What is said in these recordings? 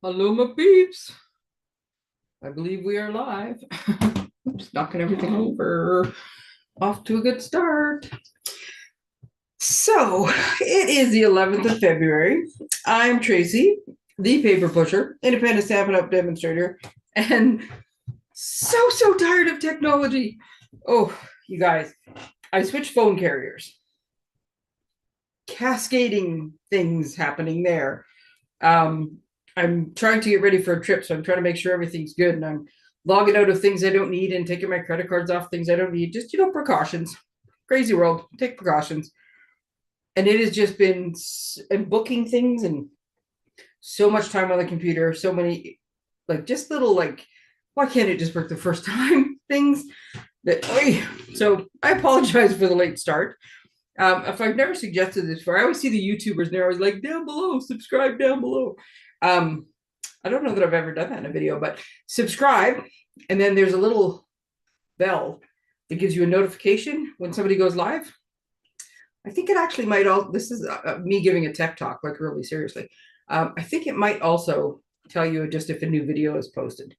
Hello, my peeps. I believe we are live. Just knocking everything over. Off to a good start. So, it is the 11th of February. I'm Tracey, the paper pusher, independent Stampin' Up! Demonstrator, and so tired of technology. Oh, you guys, I switched phone carriers. Cascading things happening there. I'm trying to get ready for a trip, so I'm trying to make sure everything's good, and I'm logging out of things I don't need and taking my credit cards off things I don't need. Just, precautions. Crazy world. Take precautions. And it has just been booking things and so much time on the computer, so many, just little, why can't it just work the first time things that, so I apologize for the late start. If I've never suggested this before, I always see the YouTubers and they're always like, down below, subscribe down below. I don't know that I've ever done that in a video, but subscribe, and then there's a little bell that gives you a notification when somebody goes live. I think it actually might all, this is me giving a tech talk, like really seriously. I think it might also tell you just if a new video is posted.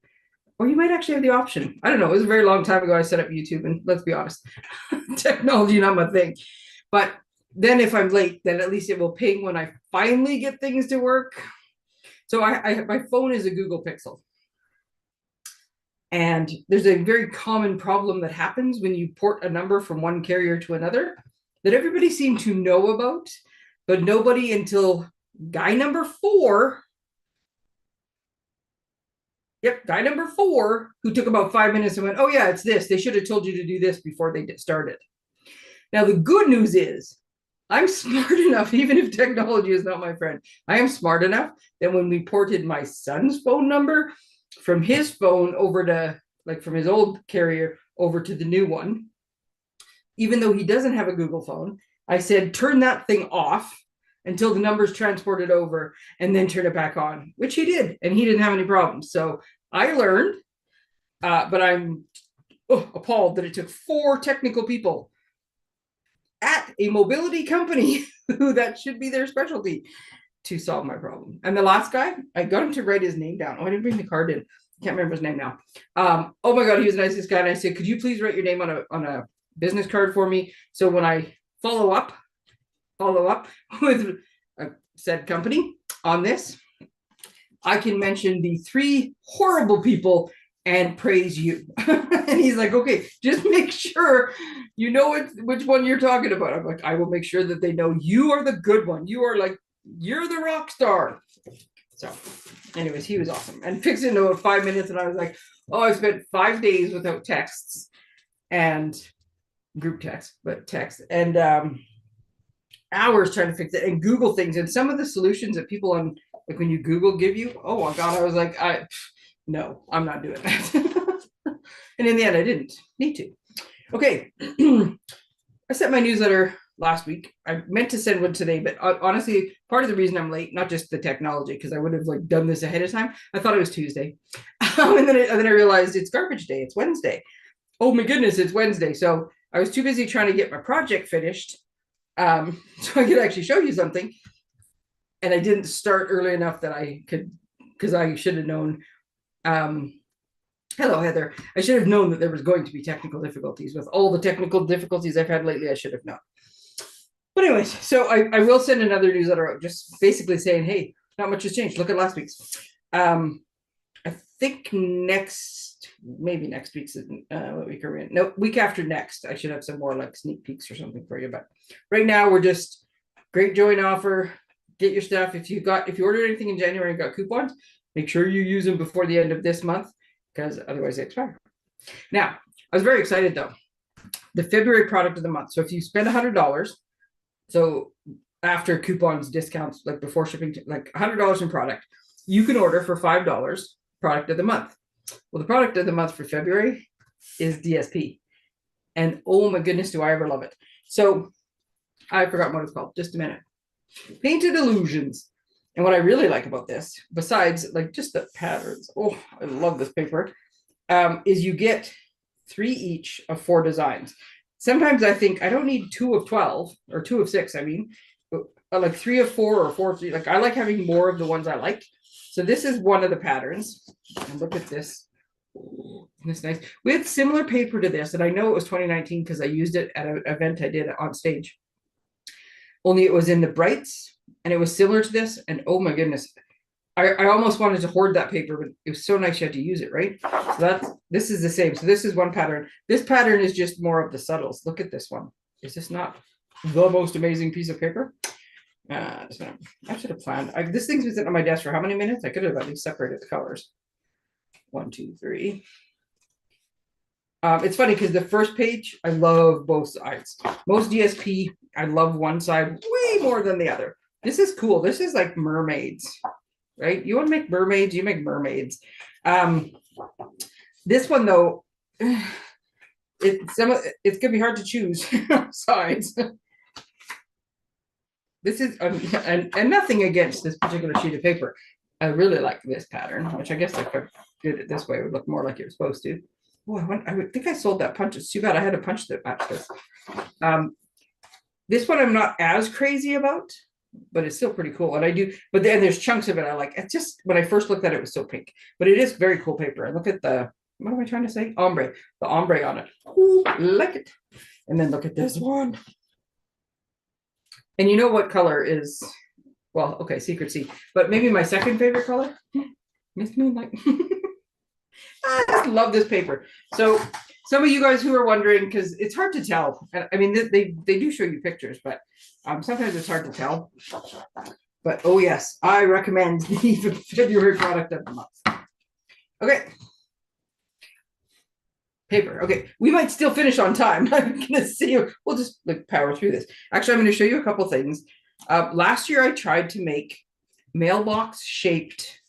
Or you might actually have the option. I don't know. It was a very long time ago I set up YouTube, and let's be honest, technology not my thing. But then if I'm late, then at least it will ping when I finally get things to work. So my phone is a Google Pixel. And there's a very common problem that happens when you port a number from one carrier to another that everybody seemed to know about, but nobody until guy number 4. Yep, guy number 4, who took about 5 minutes and went, oh yeah, it's this. They should have told you to do this before they started. Now, the good news is I'm smart enough, even if technology is not my friend, I am smart enough that when we ported my son's phone number from his phone over to, from his old carrier over to the new one, even though he doesn't have a Google phone, I said, turn that thing off until the number's transported over and then turn it back on, which he did, and he didn't have any problems. So I learned, but I'm appalled that it took 4 technical people at a mobility company who that should be their specialty to solve my problem. And the last guy, I got him to write his name down. Oh, I didn't bring the card in. I can't remember his name now. Oh my God, he was the nicest guy. And I said, could you please write your name on a business card for me? So when I follow up with a said company on this, I can mention the 3 horrible people and praise you. And he's like, okay, just make sure you know which one you're talking about. I'm like, I will make sure that they know you are the good one. You're the rock star. So anyways, he was awesome and fixed it in about 5 minutes. And I was like, oh, I spent 5 days without texts and group text, but text and hours trying to fix it and Google things. And some of the solutions that people on, when you Google give you, oh my God, I was like, no, I'm not doing that. And in the end, I didn't need to. Okay. I sent my newsletter last week. I meant to send one today, but honestly, part of the reason I'm late, not just the technology, because I would have done this ahead of time. I thought it was Tuesday. And then I realized it's garbage day. It's Wednesday. Oh my goodness, it's Wednesday. So I was too busy trying to get my project finished so I could actually show you something. And I didn't start early enough that I could, because I should have known. Hello, Heather. I should have known that there was going to be technical difficulties. With all the technical difficulties I've had lately, I should have known. But anyways, so I will send another newsletter out, just basically saying, hey, not much has changed. Look at last week's. I think maybe next week's, what week are we in? No, week after next, I should have some more sneak peeks or something for you. But right now we're just great join offer. Get your stuff. If you ordered anything in January and got coupons, make sure you use them before the end of this month, because otherwise they expire. Now, I was very excited though. The February product of the month. So if you spend $100, so after coupons, discounts, before shipping, $100 in product, you can order for $5 product of the month. Well, the product of the month for February is DSP. And oh my goodness, do I ever love it. So I forgot what it's called. Just a minute. Painted Illusions. And what I really like about this, besides just the patterns, oh, I love this paper, is you get 3 each of 4 designs. Sometimes I think I don't need 2 of 12 or 2 of 6. I mean, like 3 of 4 or 4 of 3. Like I like having more of the ones I like. So this is one of the patterns. And look at this. It's nice. We had similar paper to this, and I know it was 2019 because I used it at an event I did on stage. Only it was in the brights, and it was similar to this. And oh my goodness, I almost wanted to hoard that paper, but it was so nice you had to use it, right? So this is the same. So this is one pattern. This pattern is just more of the subtles. Look at this one. Is this not the most amazing piece of paper? I should have planned. This thing's been sitting on my desk for how many minutes? I could have at least separated the colors. 1, 2, 3. It's funny because the first page, I love both sides. Most DSP, I love one side way more than the other. This is cool. This is like mermaids, right? You want to make mermaids, you make mermaids. This one though, it's gonna be hard to choose sides. This is and nothing against this particular sheet of paper. I really like this pattern, which I guess if I did it this way, it would look more like it was supposed to. Oh, I would think I sold that punch. It's too bad I had to punch that match this. This one I'm not as crazy about, but it's still pretty cool. And I do, but then there's chunks of it I like. It's just when I first looked at it, it was so pink, but it is very cool paper. And look at what am I trying to say? Ombre, the ombre on it. Ooh, like it. And then look at this one. And you know what color is, well, okay, secrecy, but maybe my second favorite color? Miss Moonlight. I just love this paper. So some of you guys who are wondering, because it's hard to tell. I mean, they do show you pictures, but sometimes it's hard to tell. But oh yes, I recommend the February product of the month. Okay. Paper. Okay, we might still finish on time. I'm gonna see you. We'll just like power through this. Actually, I'm going to show you a couple things. Last year, I tried to make mailbox shaped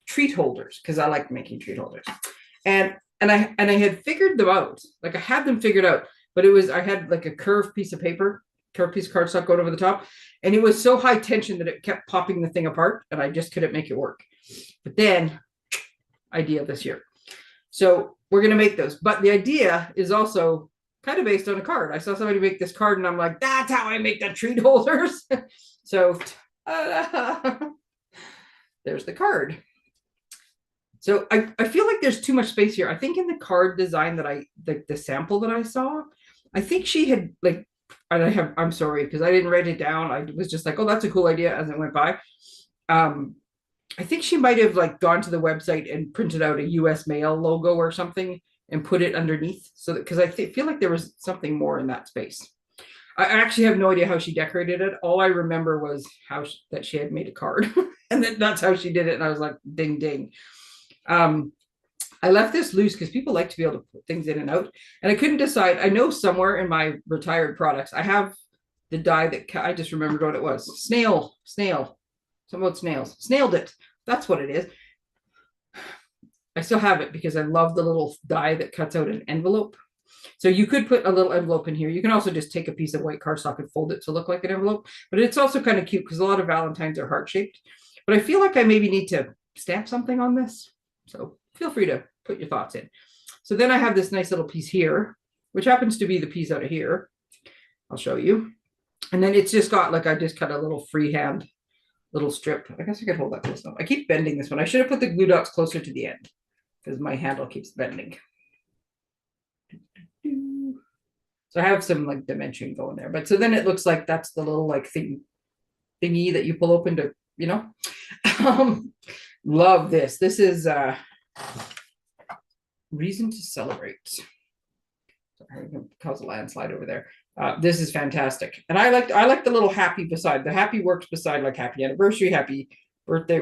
treat holders because I like making treat holders, and I had figured them out. Like I had them figured out, but I had like a curved piece of paper, curved piece of cardstock going over the top, and it was so high tension that it kept popping the thing apart, and I just couldn't make it work. But then, idea this year. So we're going to make those. But the idea is also kind of based on a card. I saw somebody make this card and I'm like, that's how I make the treat holders. So there's the card. So I feel like there's too much space here. I think in the card design that the sample that I saw, I think she had like, and I'm sorry, because I didn't write it down. I was just like, oh, that's a cool idea as it went by. I think she might have like gone to the website and printed out a US mail logo or something and put it underneath. So because I feel like there was something more in that space. I actually have no idea how she decorated it. All I remember was that she had made a card and that's how she did it. And I was like, ding, ding. I left this loose because people like to be able to put things in and out. And I couldn't decide. I know somewhere in my retired products, I have the die that I just remembered what it was. Snail. Something about snails. Snailed it. That's what it is. I still have it because I love the little die that cuts out an envelope. So you could put a little envelope in here. You can also just take a piece of white cardstock and fold it to look like an envelope. But it's also kind of cute because a lot of Valentines are heart-shaped. But I feel like I maybe need to stamp something on this. So feel free to put your thoughts in. So then I have this nice little piece here, which happens to be the piece out of here. I'll show you. And then it's just got like, I just cut a little freehand little strip. I guess I could hold that close enough. I keep bending this one. I should have put the glue dots closer to the end because my handle keeps bending. So I have some like dimension going there. But so then it looks like that's the little like thingy that you pull open to, you know. Love this. This is reason to celebrate. Sorry, I'm going to cause a landslide over there. This is fantastic. And I like the little happy beside. The happy works beside like happy anniversary, happy birthday,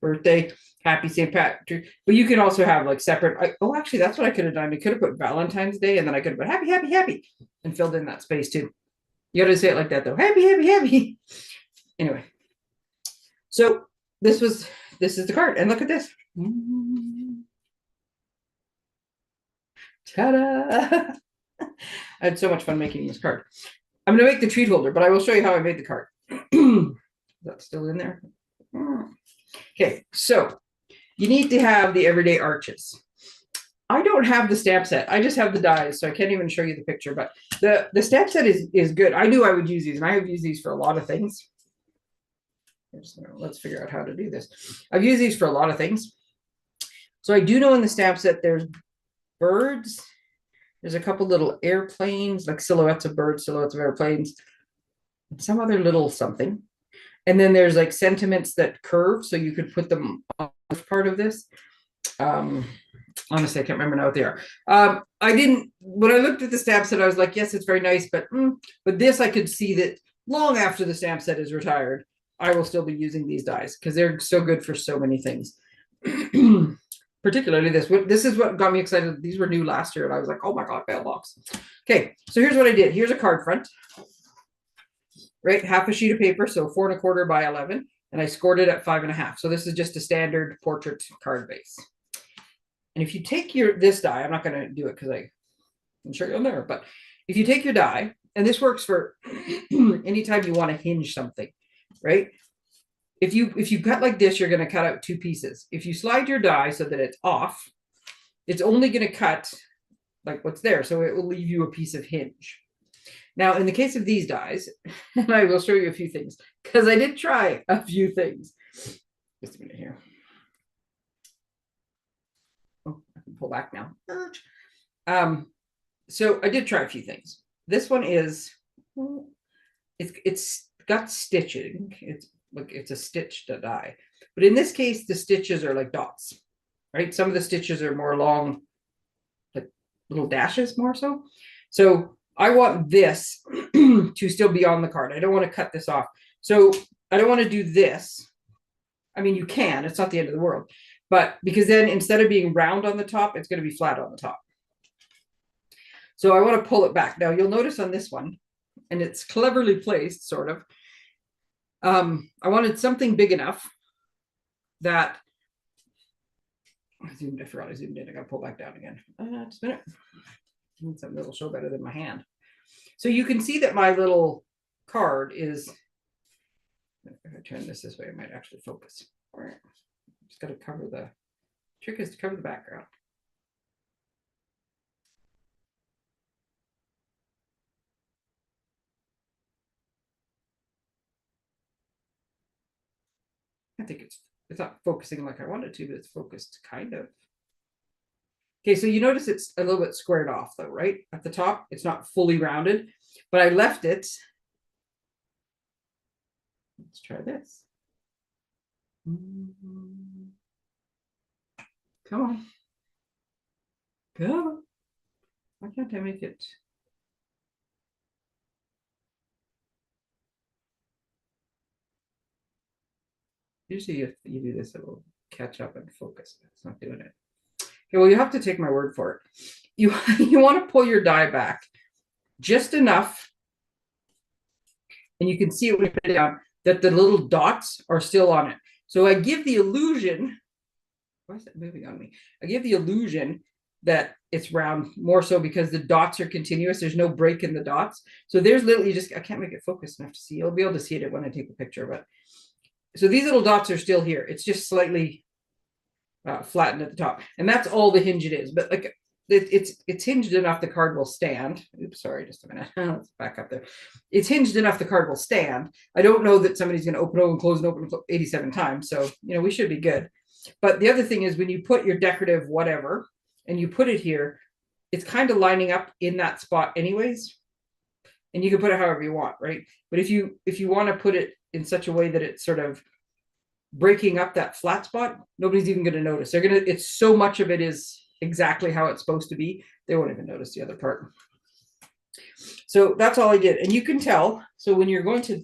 birthday, happy St. Patrick. But you can also have like separate. Actually, that's what I could have done. I could have put Valentine's Day and then I could have put happy and filled in that space too. You got to say it like that though. Happy. Anyway. So this is the card. And look at this. Ta-da! I had so much fun making this card. I'm going to make the treat holder, but I will show you how I made the card. That's still in there. Okay, so you need to have the everyday arches. I don't have the stamp set. I just have the dies, so I can't even show you the picture. But the stamp set is good. I knew I would use these, and I have used these for a lot of things. Let's figure out how to do this. I've used these for a lot of things. So I do know in the stamp set there's birds. There's a couple little airplanes, like silhouettes of birds, silhouettes of airplanes, some other little something. And then there's like sentiments that curve, so you could put them on part of this. Honestly, I can't remember now what they are. I didn't, when I looked at the stamp set, I was like, yes, it's very nice, but this I could see that long after the stamp set is retired, I will still be using these dies because they're so good for so many things. Particularly this. This is what got me excited. These were new last year, and I was like, oh my God, mailbox. Okay, so here's what I did. Here's a card front, right? Half a sheet of paper, so 4 1/4 by 11, and I scored it at 5 1/2. So this is just a standard portrait card base. And if you take this die, I'm not going to do it because I'm sure you'll never, but if you take your die, and this works for anytime you want to hinge something, right? If you cut like this, you're going to cut out 2 pieces. If you slide your die so that it's off, it's only going to cut like what's there. So it will leave you a piece of hinge. Now, in the case of these dies, and I will show you a few things because I did try a few things. Just a minute here. Oh, I can pull back now. So I did try a few things. This one is, it's got stitching. It's a stitched die, but in this case the stitches are like dots, right? Some of the stitches are more long, like little dashes more so. So I want this to still be on the card. I don't want to cut this off. So I don't want to do this. I mean, you can, it's not the end of the world, but because then instead of being round on the top, it's going to be flat on the top. So I want to pull it back. Now you'll notice on this one, and it's cleverly placed sort of, I wanted something big enough that I forgot I zoomed in. I got to pull back down again. Just a minute. I need something that'll show better than my hand. So you can see that my little card is, if I turn this way, it might actually focus. All right. Just got to cover the, trick is to cover the background. I think it's not focusing like I want it to, but it's focused kind of. Okay, so you notice it's a little bit squared off though, right? At the top, it's not fully rounded, but I left it. Let's try this. Come on. Go. Why can't I make it? Usually if you do this, it will catch up and focus. It's not doing it. Okay, well, you have to take my word for it. You want to pull your die back just enough, and you can see it when you put it down, that the little dots are still on it. So I give the illusion, why is it moving on me? I give the illusion that it's round more so because the dots are continuous. There's no break in the dots. So there's literally just, I can't make it focus enough to see. You'll be able to see it when I take a picture, but so these little dots are still here. It's just slightly flattened at the top, and that's all the hinge it is. But like it's hinged enough the card will stand. Oops, sorry, just a minute. Let's back up there. It's hinged enough the card will stand. I don't know that somebody's going to open and close and open 87 times, so we should be good. But the other thing is when you put your decorative whatever and you put it here, it's kind of lining up in that spot anyways, and you can put it however you want, right? But if you want to put it in such a way that it's sort of breaking up that flat spot, nobody's even going to notice. It's so much of it is exactly how it's supposed to be. They won't even notice the other part. So that's all I did. And you can tell, so when you're going to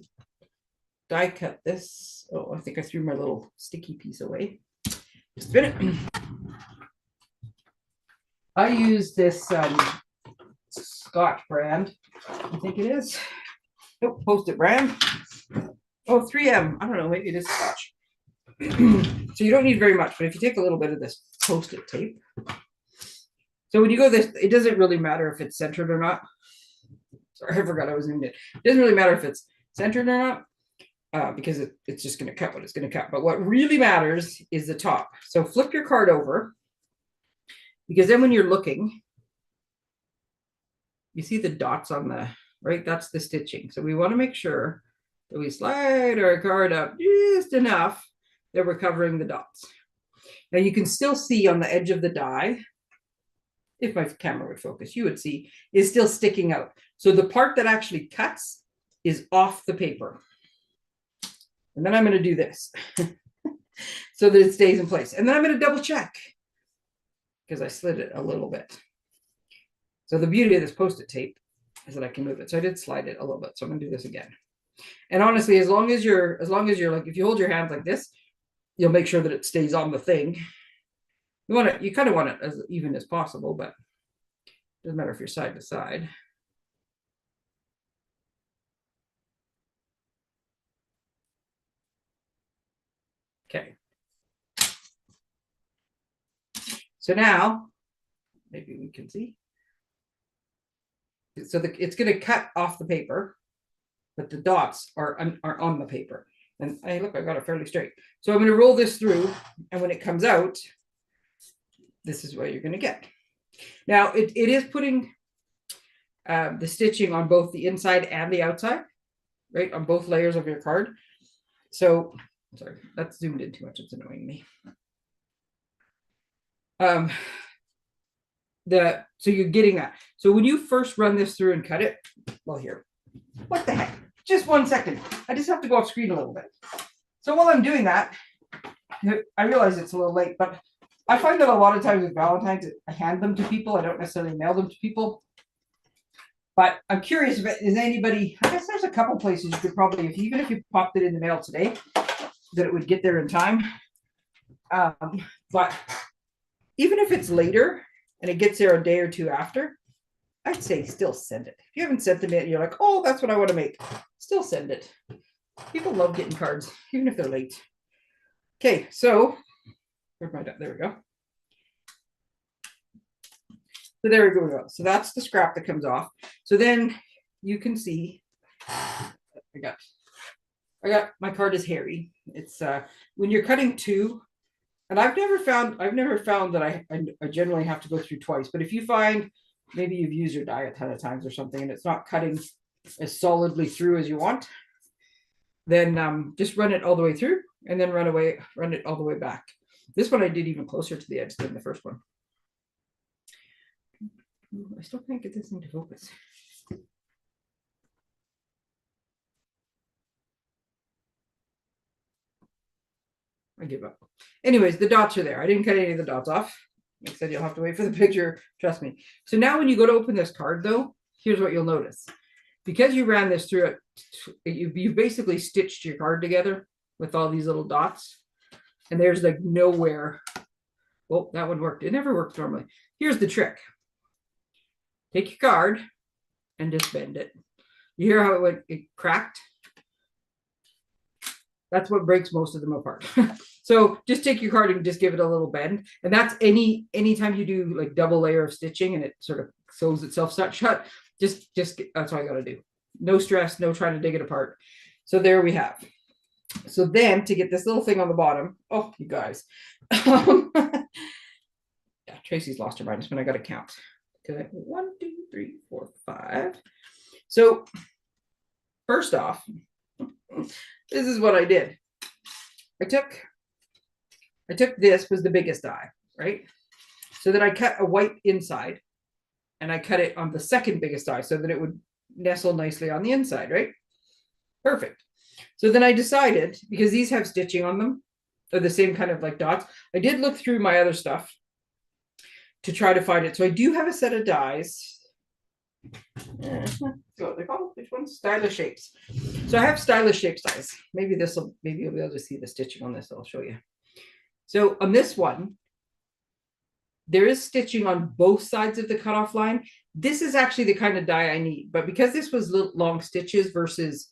die cut this, oh, I think I threw my little sticky piece away. Just a minute. I use this Scotch brand, I think it is. Nope, Post-it brand. Oh, 3M. I don't know, maybe it is Scotch. So you don't need very much, but if you take a little bit of this Post-it tape. So when you go this, it doesn't really matter if it's centered or not. Sorry, I forgot I was in it. It doesn't really matter if it's centered or not, because it's just going to cut what it's going to cut. But what really matters is the top. So flip your card over. because then when you're looking, you see the dots on the, right? That's the stitching. So we want to make sure that we slide our card up just enough that we're covering the dots. Now you can still see on the edge of the die, if my camera would focus, you would see, is still sticking out. So the part that actually cuts is off the paper. And then I'm going to do this so that it stays in place. And then I'm going to double check because I slid it a little bit. So the beauty of this Post-it tape is that I can move it. So I did slide it a little bit. So I'm going to do this again. And honestly, as long as you're like, if you hold your hands like this, you'll make sure that it stays on the thing. You kind of want it as even as possible, but it doesn't matter if you're side to side. Okay. So now, maybe we can see. So it's going to cut off the paper, but the dots are on the paper. And hey, look, I got it fairly straight. So I'm going to roll this through, and when it comes out, this is what you're going to get. Now, it is putting the stitching on both the inside and the outside, right? On both layers of your card. So, sorry, that's zoomed in too much. It's annoying me. So you're getting that. So when you first run this through and cut it, well, here, what the heck? Just 1 second. I just have to go off screen a little bit. So while I'm doing that, I realize it's a little late, but I find that a lot of times with Valentines, I hand them to people. I don't necessarily mail them to people. But I'm curious if is anybody, I guess there's a couple places you could probably, even if you popped it in the mail today, that it would get there in time. But even if it's later and it gets there a day or two after, I'd say still send it. If you haven't sent them yet, you're like, oh, that's what I want to make. Still send it. People love getting cards, even if they're late. Okay, so there we go. So there we go. So that's the scrap that comes off. So then you can see, I got my card is hairy. It's when you're cutting two, and I've never found that I generally have to go through twice. But if you find maybe you've used your die a ton of times or something, and it's not cutting as solidly through as you want, then just run it all the way through, and then run it all the way back. This one I did even closer to the edge than the first one. I still can't get this thing to focus. I give up. Anyways, the dots are there. I didn't cut any of the dots off. Like I said, you'll have to wait for the picture. Trust me. So now when you go to open this card, though, here's what you'll notice. Because you ran this through it, you basically stitched your card together with all these little dots. And there's like nowhere. Well, that one worked. It never works normally. Here's the trick. Take your card and just bend it. You hear how it cracked? That's what breaks most of them apart. So just take your card and just give it a little bend. And that's anytime you do like double layer of stitching and it sort of sews itself shut, just that's all I got to do. No stress, no trying to dig it apart. So there we have. So then to get this little thing on the bottom, oh, you guys. Yeah, Tracey's lost her mind. It's when I got to count. Okay, 1, 2, 3, 4, 5. So first off, this is what I did. I took this was the biggest die, right? So then I cut a white inside and I cut it on the second biggest die so that it would nestle nicely on the inside, right? Perfect. So then I decided, because these have stitching on them, or the same kind of like dots, I did look through my other stuff to try to find it. So I do have a set of dies. So they call which ones? Stylish shapes. So I have stylish shapes dies. Maybe you'll be able to see the stitching on this. I'll show you. So on this one, there is stitching on both sides of the cutoff line. This is actually the kind of die I need, but because this was long stitches versus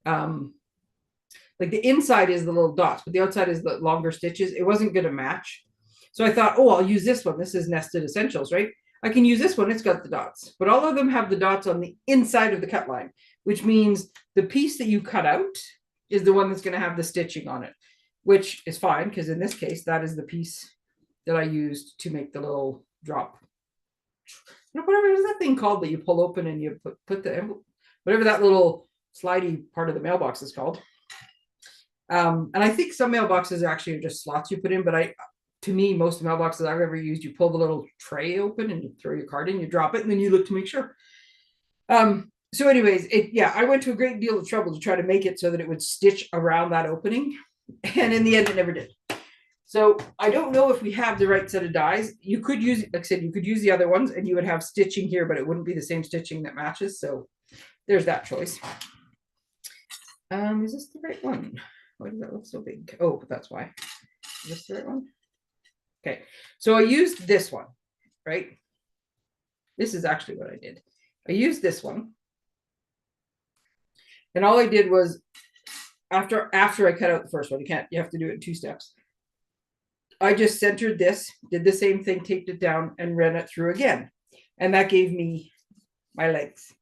like the inside is the little dots, but the outside is the longer stitches, it wasn't going to match. So I thought, oh, I'll use this one. This is Nested Essentials, right? I can use this one. It's got the dots, but all of them have the dots on the inside of the cut line, which means the piece that you cut out is the one that's going to have the stitching on it, which is fine because in this case, that is the piece that I used to make the little drop. Whatever is that thing called that you pull open and you put the envelope, whatever that little slidey part of the mailbox is called. And I think some mailboxes actually are just slots you put in, but to me, most mailboxes I've ever used, you pull the little tray open and you throw your card in, you drop it, and then you look to make sure. So anyways, I went to a great deal of trouble to try to make it so that it would stitch around that opening. And in the end, it never did. So I don't know if we have the right set of dies. You could use, like I said, you could use the other ones and you would have stitching here, but it wouldn't be the same stitching that matches. So there's that choice. Is this the right one? Why does that look so big? Oh, that's why. Is this the right one? Okay, so I used this one, right? This is actually what I did. I used this one. And all I did was, after I cut out the first one, you have to do it in 2 steps. I just centered this, did the same thing, taped it down, and ran it through again. And that gave me my legs,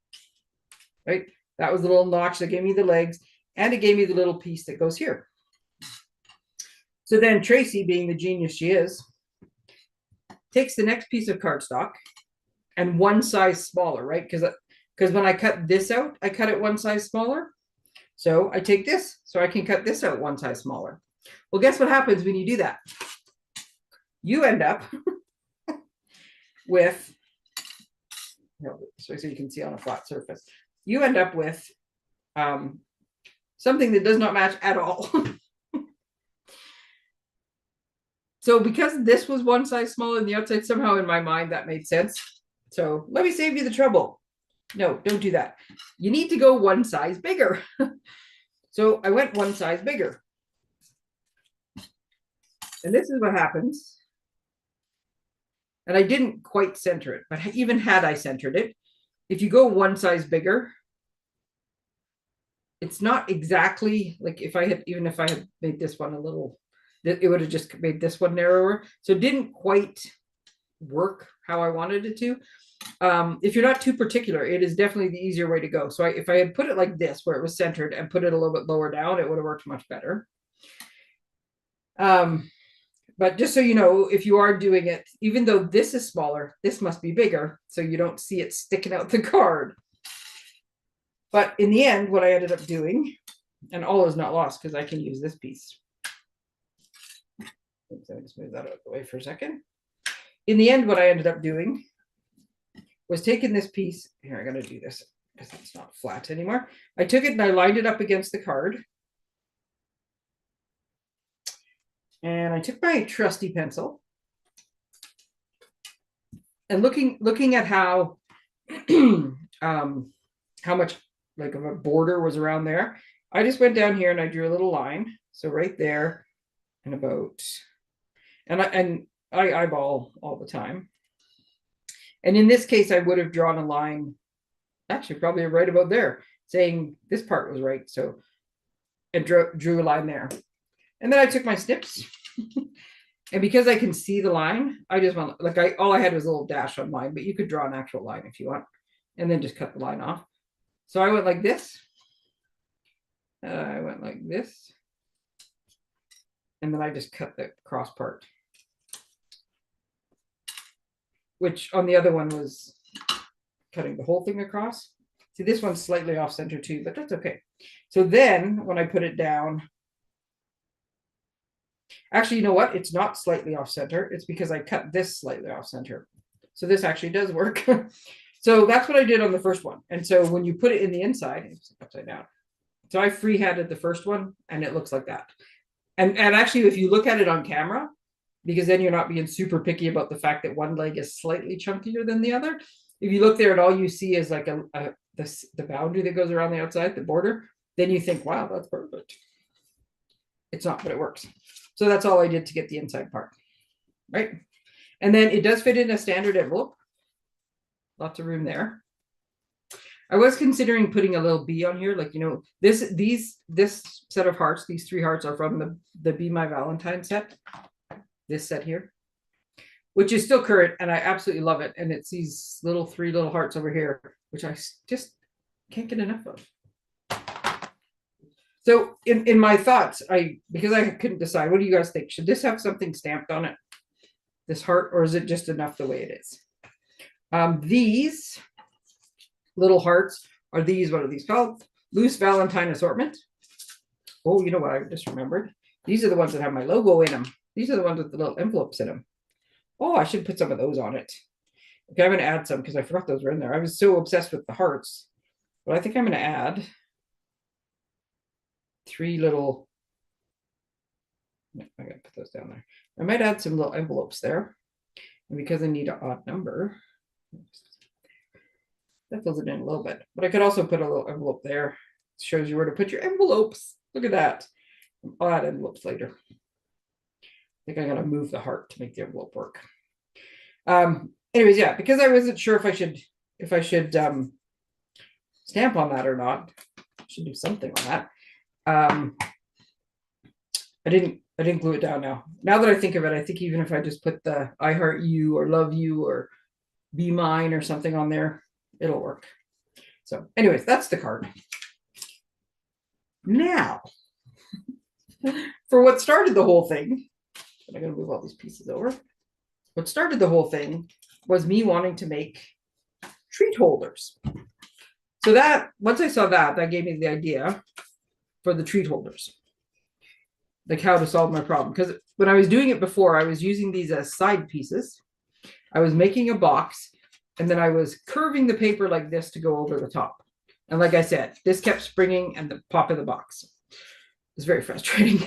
right? That was the little notch that gave me the legs, and it gave me the little piece that goes here. So then Tracey, being the genius she is, takes the next piece of cardstock and one size smaller, right? Because when I cut this out, I cut it one size smaller. So I take this, so I can cut this out one size smaller. Well, guess what happens when you do that? You end up with, so you can see on a flat surface, you end up with something that does not match at all. So because this was one size smaller than the outside, somehow in my mind that made sense. So let me save you the trouble. No, don't do that. You need to go one size bigger. So I went one size bigger. And this is what happens. And I didn't quite center it, but even had I centered it, if you go one size bigger, it's not exactly like even if I had made this one a little, it would have just made this one narrower. So it didn't quite work how I wanted it to. If you're not too particular, it is definitely the easier way to go. So if I had put it like this, where it was centered, and put it a little bit lower down, it would have worked much better. But just so you know, if you are doing it, even though this is smaller, this must be bigger, so you don't see it sticking out the card. But in the end, what I ended up doing, and all is not lost because I can use this piece. Oops, let me just move that out of the way for a second. In the end, what I ended up doing was taking this piece. Here, I got to do this because it's not flat anymore. I took it and I lined it up against the card. And I took my trusty pencil and looking at how much like of a border was around there, I just went down here and I drew a little line. So right there and about, and I eyeball all the time. And in this case, I would have drawn a line, actually probably right about there, saying this part was right. So, and drew a line there. And then I took my snips. And because I can see the line, I just want, like, all I had was a little dash on mine, but you could draw an actual line if you want, and then just cut the line off. So I went like this. I went like this. And then I just cut the cross part, which on the other one was cutting the whole thing across. See, this one's slightly off center too, but that's okay. So then when I put it down, actually, you know what? It's not slightly off center. It's because I cut this slightly off center. So this actually does work. So that's what I did on the first one. And so when you put it in the inside, it's upside down. So I freehanded the first one and it looks like that. And actually, if you look at it on camera, because then you're not being super picky about the fact that one leg is slightly chunkier than the other. If you look there and all you see is like the boundary that goes around the outside, the border, then you think, wow, that's perfect. It's not, but it works. So that's all I did to get the inside part, right? And then it does fit in a standard envelope. Lots of room there. I was considering putting a little bee on here, like, you know, this set of hearts, these 3 hearts are from the Be My Valentine set. This set here, which is still current, and I absolutely love it. And it's these 3 little hearts over here, which I just can't get enough of. So in my thoughts, because I couldn't decide, what do you guys think? Should this have something stamped on it? this heart, or is it just enough the way it is? These little hearts are these, what are these called? Loose Valentine assortment. Oh, you know what I just remembered? These are the ones that have my logo in them. These are the ones with the little envelopes in them. Oh, I should put some of those on it. Okay, I'm going to add some because I forgot those were in there. I was so obsessed with the hearts. But I think I'm going to add 3 little. I got to put those down there. I might add some little envelopes there. And because I need an odd number, that fills it in a little bit. But I could also put a little envelope there. It shows you where to put your envelopes. Look at that. I'll add envelopes later. I think I'm going to move the heart to make the envelope work. Anyways, yeah, because I wasn't sure if I should stamp on that or not. I should do something on that. I didn't glue it down now. Now that I think of it, I think even if I just put the I heart you or love you or be mine or something on there, it'll work. So anyways, that's the card. Now, for what started the whole thing, I'm going to move all these pieces over. What started the whole thing was me wanting to make treat holders. So that, once I saw that, that gave me the idea for the treat holders, like how to solve my problem. Because when I was doing it before, I was using these as side pieces. I was making a box, and then I was curving the paper like this to go over the top. And like I said, this kept springing and the pop in the box. It's very frustrating.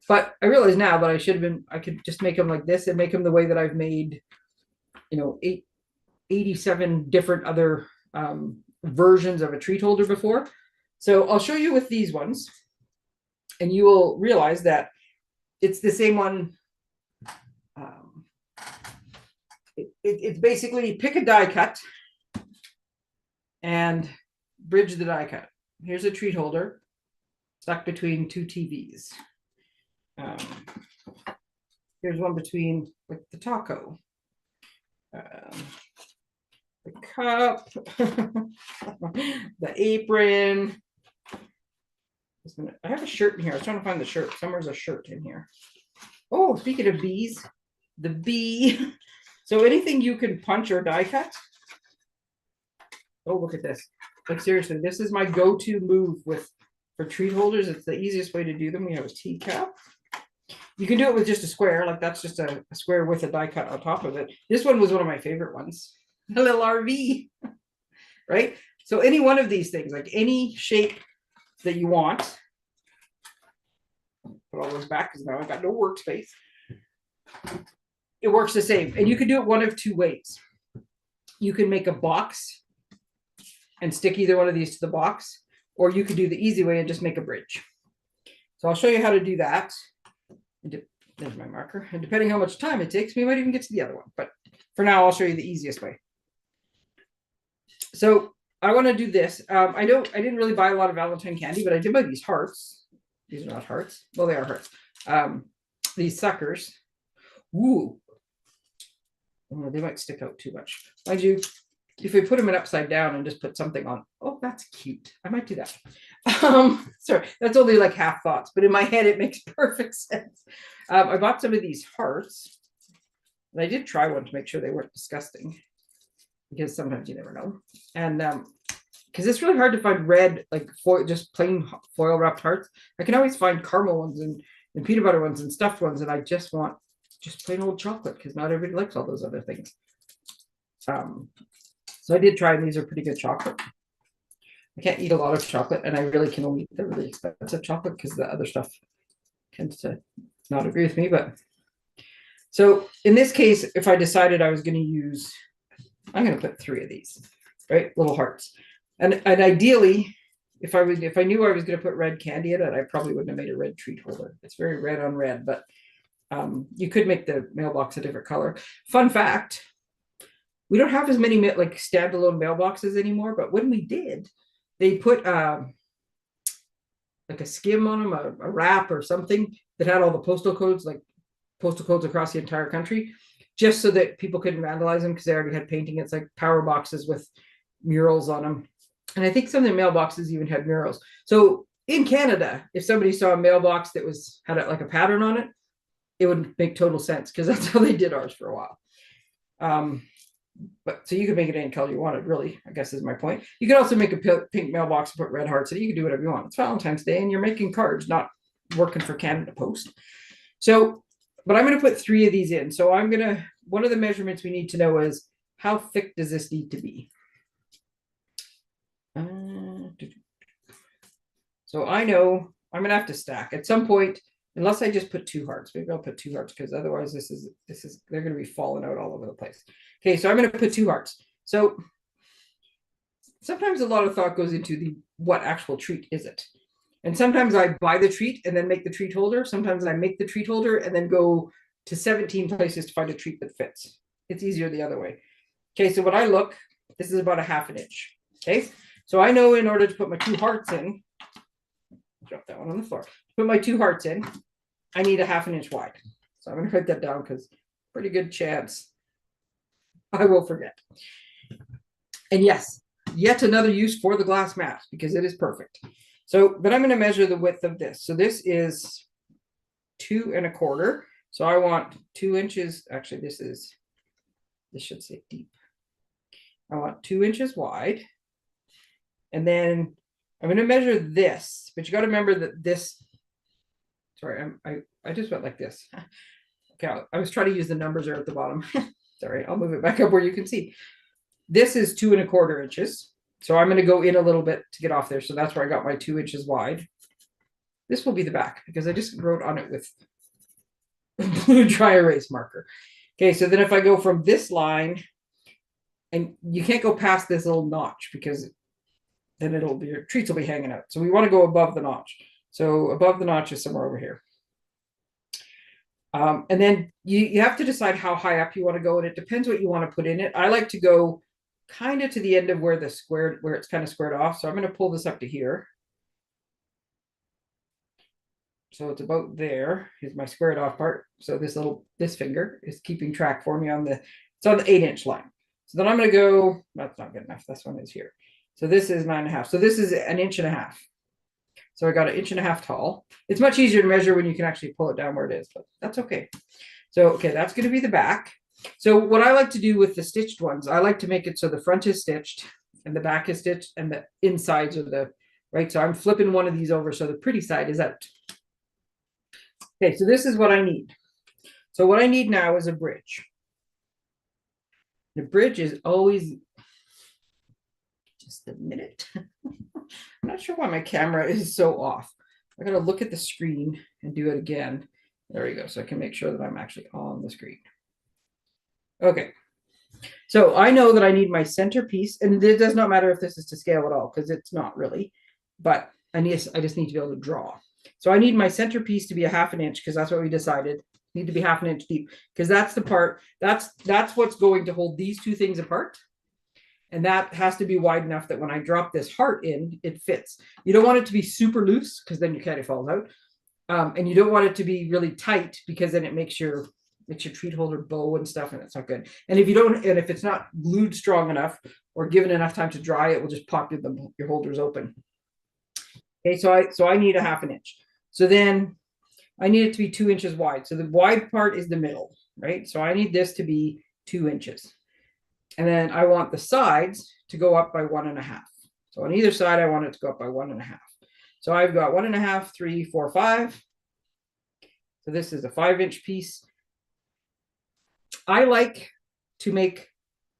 But I realize now that I could just make them like this and make them the way that I've made, 87 different other versions of a treat holder before. So I'll show you with these ones, and you will realize that it's the same one. It's basically pick a die cut and bridge the die cut. Here's a treat holder stuck between 2 TVs. Here's one between like the taco, the cup, the apron. I have a shirt in here. I was trying to find the shirt. Somewhere's a shirt in here. Oh, speaking of bees, the bee. So anything you can punch or die cut. Oh, look at this. Like seriously, this is my go-to move for treat holders. It's the easiest way to do them. We have a teacup. You can do it with just a square, like that's just a square with a die cut on top of it. This one was one of my favorite ones. A little RV, right? So any one of these things, like any shape that you want. Put all those back because now I've got no workspace. It works the same. And you can do it one of 2 ways. You can make a box and stick either one of these to the box, or you could do the easy way and just make a bridge. So I'll show you how to do that. There's my marker. And depending how much time it takes, we might even get to the other one. But for now, I'll show you the easiest way. So I want to do this. I didn't really buy a lot of Valentine candy, but I did buy these hearts. These are not hearts. Well, they are hearts. These suckers. Ooh. Oh, they might stick out too much. Mind you, if we put them in upside down and just put something on. Oh, that's cute. I might do that. Sorry, that's only like half thoughts, but in my head, it makes perfect sense. I bought some of these hearts. And I did try one to make sure they weren't disgusting, because sometimes you never know. And because it's really hard to find red, like foil, just plain foil wrapped hearts. I can always find caramel ones and peanut butter ones and stuffed ones, and I just want just plain old chocolate because not everybody likes all those other things. So I did try, and these are pretty good chocolate. I can't eat a lot of chocolate, and I really can only eat the really expensive chocolate because the other stuff tends to not agree with me. But so in this case, if I decided I was going to use, I'm going to put 3 of these, right? Little hearts. And ideally, if I knew I was going to put red candy in it, I probably wouldn't have made a red treat holder. It's very red on red, but you could make the mailbox a different color. Fun fact, we don't have as many like standalone mailboxes anymore, but when we did, they put like a skim on them, a wrap or something that had all the postal codes, like postal codes across the entire country, just so that people couldn't vandalize them because they already had painting. It's like power boxes with murals on them. And I think some of the mailboxes even had murals. So in Canada, if somebody saw a mailbox that had like a pattern on it, it would make total sense because that's how they did ours for a while. But so you can make it any color you wanted, really, I guess is my point. You can also make a pink mailbox and put red hearts in it. You can do whatever you want. It's Valentine's Day and you're making cards, not working for Canada Post. So, but I'm going to put 3 of these in. So I'm going to, one of the measurements we need to know is how thick does this need to be? So I know I'm going to have to stack at some point, unless I just put 2 hearts. Maybe I'll put 2 hearts because otherwise they're going to be falling out all over the place. Okay, so I'm going to put 2 hearts. So sometimes a lot of thought goes into what actual treat is it? And sometimes I buy the treat and then make the treat holder. Sometimes I make the treat holder and then go to 17 places to find a treat that fits. It's easier the other way. Okay, so when I look, this is about a 1/2 inch. Okay, so I know in order to put my 2 hearts in, drop that one on the floor. Put my 2 hearts in, I need a 1/2 inch wide. So I'm going to write that down because pretty good chance I will forget. And yes, yet another use for the glass mat because it is perfect. So, but I'm going to measure the width of this. So this is 2 1/4. So I want 2 inches. Actually, this should say deep. I want 2 inches wide. And then I'm going to measure this, but you got to remember that this, sorry, I just went like this. Okay, I was trying to use the numbers there at the bottom. Sorry, I'll move it back up where you can see. This is 2 1/4 inches. So I'm going to go in a little bit to get off there. So that's where I got my 2 inches wide. This will be the back because I just wrote on it with blue dry erase marker. Okay, so then if I go from this line, and you can't go past this little notch because then your treats will be hanging out. So we want to go above the notch. So above the notch is somewhere over here. And then you have to decide how high up you want to go, and it depends what you want to put in it. I like to go kind of to the end of where it's kind of squared off. So I'm going to pull this up to here. So it's about there is my squared off part. So this finger is keeping track for me it's on the 8-inch line. So then I'm going to go, that's not good enough. This one is here. So this is 9.5. So this is 1.5 inches. So I got 1.5 inches tall. It's much easier to measure when you can actually pull it down where it is, but that's okay. So, okay, that's going to be the back. So what I like to do with the stitched ones, I like to make it so the front is stitched and the back is stitched and the insides are right. So I'm flipping one of these over so the pretty side is out. Okay, so this is what I need. So what I need now is a bridge. The bridge is always, just a minute. I'm not sure why my camera is so off. I got to look at the screen and do it again. There we go. So I can make sure that I'm actually on the screen. Okay. So I know that I need my centerpiece, and it does not matter if this is to scale at all because it's not really, but I just need to be able to draw. So I need my centerpiece to be a 1/2 inch because that's what we decided. Need to be 1/2 inch deep because that's the part that's what's going to hold these 2 things apart. And that has to be wide enough that when I drop this heart in, it fits. You don't want it to be super loose because then your caddy falls out. And you don't want it to be really tight because then it makes your treat holder bow and stuff, and it's not good. And if it's not glued strong enough or given enough time to dry, it will just pop your holders open. Okay, so I need a 1/2 inch. So then I need it to be 2 inches wide. So the wide part is the middle, right? So I need this to be 2 inches. And then I want the sides to go up by 1.5. So on either side, I want it to go up by 1.5. So I've got 1.5, 3, 4, 5. So this is a 5-inch piece. I like to make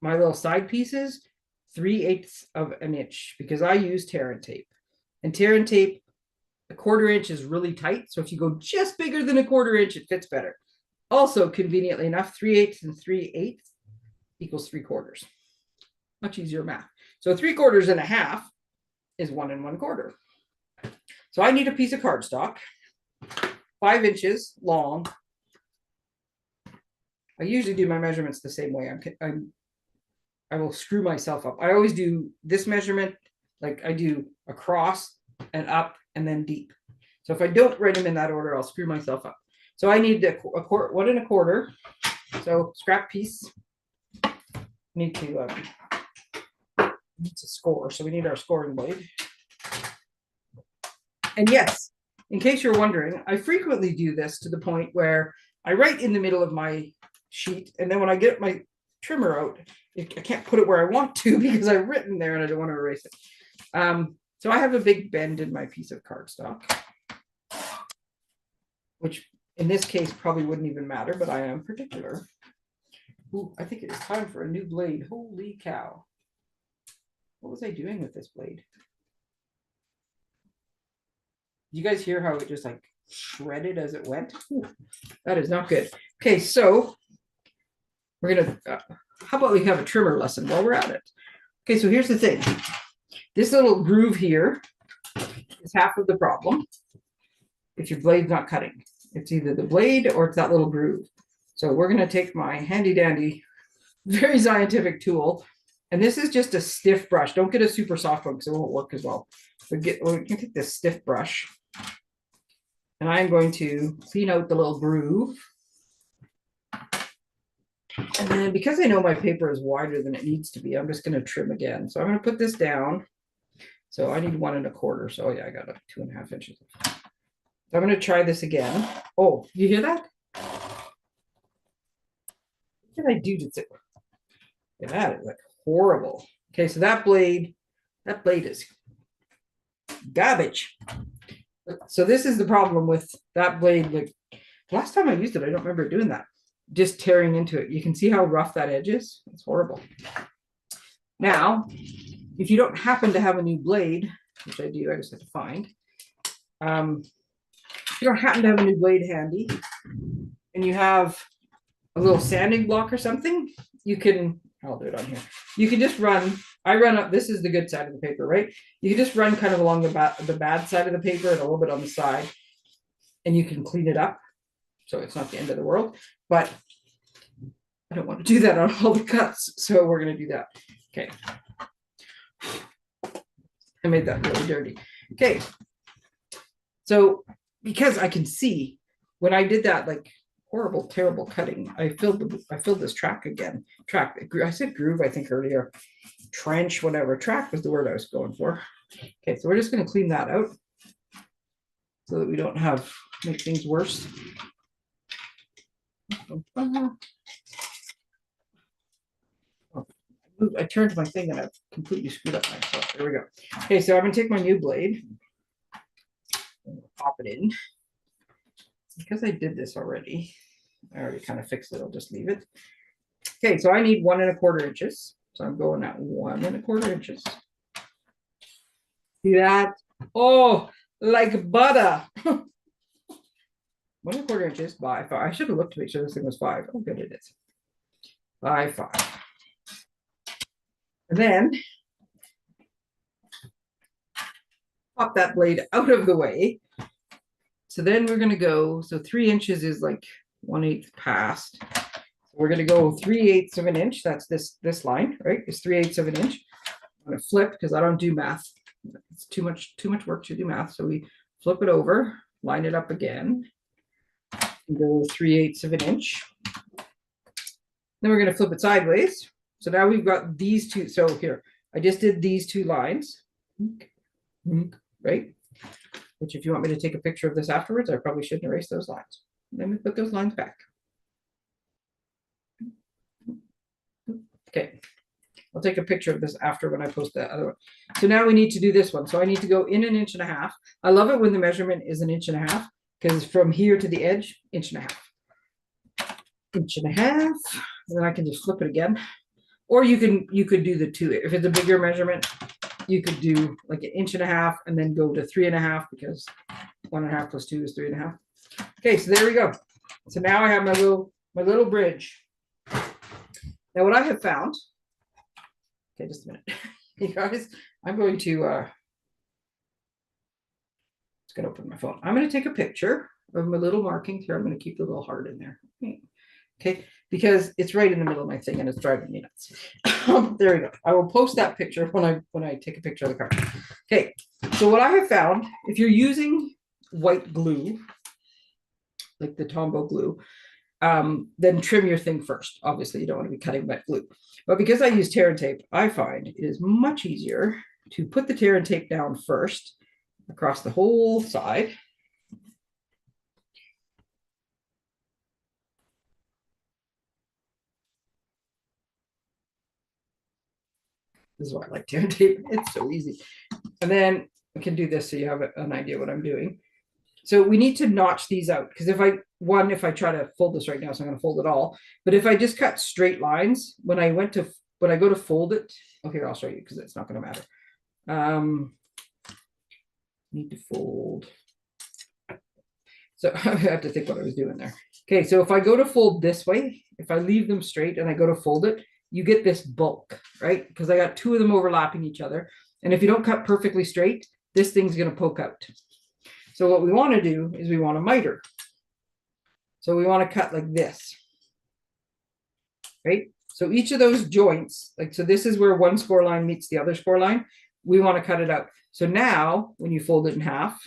my little side pieces 3/8 of an inch because I use tear and tape. And tear and tape, a 1/4 inch is really tight. So if you go just bigger than a 1/4 inch, it fits better. Also, conveniently enough, 3/8 and 3/8 equals 3/4. Much easier math. So 3/4 1/2 is 1 1/4. So I need a piece of cardstock, 5 inches long. I usually do my measurements the same way. I will screw myself up. I always do this measurement, like I do across and up and then deep. So if I don't write them in that order, I'll screw myself up. So I need 1 1/4. So scrap piece. Need to score, so we need our scoring blade. And yes, in case you're wondering, I frequently do this to the point where I write in the middle of my sheet, and then when I get my trimmer out, I can't put it where I want to because I've written there and I don't want to erase it. So I have a big bend in my piece of cardstock, which in this case probably wouldn't even matter, but I am particular. Ooh, I think it is time for a new blade. Holy cow. What was I doing with this blade? You guys hear how it just like shredded as it went? Ooh, that is not good. Okay, so we're gonna, how about we have a trimmer lesson while we're at it? Okay, so here's the thing. This little groove here is half of the problem if your blade's not cutting. It's either the blade or it's that little groove. So we're going to take my handy dandy, very scientific tool. And this is just a stiff brush. Don't get a super soft one because it won't work as well. We're going to take this stiff brush. And I'm going to clean out the little groove. And then because I know my paper is wider than it needs to be, I'm just going to trim again. So I'm going to put this down. So I need 1 1/4. So yeah, I got a 2.5 inches. So I'm going to try this again. Oh, you hear that? What did I do to it? Yeah, that is like horrible. Okay, so that blade is garbage. So this is the problem with that blade. Like last time I used it, I don't remember doing that. Just tearing into it. You can see how rough that edge is. It's horrible. Now, if you don't happen to have a new blade, which I do, I just have to find. If you don't happen to have a new blade handy, and you have a little sanding block or something, you can, I'll do it on here. You can just run, I run up, this is the good side of the paper, right? You can just run kind of along the bad side of the paper and a little bit on the side, and you can clean it up. So it's not the end of the world, but I don't want to do that on all the cuts. So we're going to do that. Okay. I made that really dirty. Okay. So because I can see when I did that, like horrible, terrible cutting, I filled this track again. I said groove, I think earlier. Trench, whatever. Track was the word I was going for. Okay, so we're just going to clean that out so that we don't make things worse. I turned my thing and I've completely screwed up myself. There we go. Okay, so I'm going to take my new blade and pop it in. Because I did this already, I already kind of fixed it. I'll just leave it. Okay, so I need 1 1/4 inches. So I'm going at 1 1/4 inches. See that? Oh, like butter. 1 1/4 inches by 5. I should have looked to make sure this thing was 5. Oh, good, it is. By 5. And then pop that blade out of the way. So then we're going to go, so 3 inches is like 1/8 past. So we're going to go 3/8 of an inch. That's this line, right? It's 3/8 of an inch. I'm going to flip because I don't do math. It's too much work to do math. So we flip it over, line it up again, and go 3/8 of an inch. Then we're going to flip it sideways. So now we've got these two. So here, I just did these 2 lines, right? Which if you want me to take a picture of this afterwards, I probably shouldn't erase those lines. Let me put those lines back. Okay, I'll take a picture of this after when I post that other one. So now we need to do this one. So I need to go in 1.5 inches. I love it when the measurement is 1.5 inches because from here to the edge, 1.5 inches. 1.5 inches. Then I can just flip it again. Or you could do the 2. If it's a bigger measurement, you could do like 1.5 inches and then go to 3.5 because 1.5 plus 2 is 3.5. Okay, so there we go. So now I have my little bridge. Now what I have found, okay, just a minute, you guys, I'm going to just gonna open my phone. I'm going to take a picture of my little markings here. I'm going to keep the little heart in there. Okay, because it's right in the middle of my thing and it's driving me nuts. There we go. I will post that picture when I take a picture of the card. Okay, so what I have found, if you're using white glue, like the Tombow glue, then trim your thing first. Obviously, you don't want to be cutting wet glue. But because I use tear and tape, I find it is much easier to put the tear and tape down first across the whole side. This is why I like tear tape. It's so easy. And then I can do this so you have an idea what I'm doing. So we need to notch these out because if I try to fold this right now, so I'm going to fold it all. But if I just cut straight lines, when I go to fold it, oh, here, I'll show you because it's not going to matter. Need to fold. So I have to think what I was doing there. Okay, so if I go to fold this way, if I leave them straight and I go to fold it, you get this bulk, right? Because I got two of them overlapping each other. And if you don't cut perfectly straight, this thing's going to poke out. So what we want to do is we want to miter. So we want to cut like this, right? So each of those joints, like, so this is where one score line meets the other score line. We want to cut it out. So now when you fold it in half,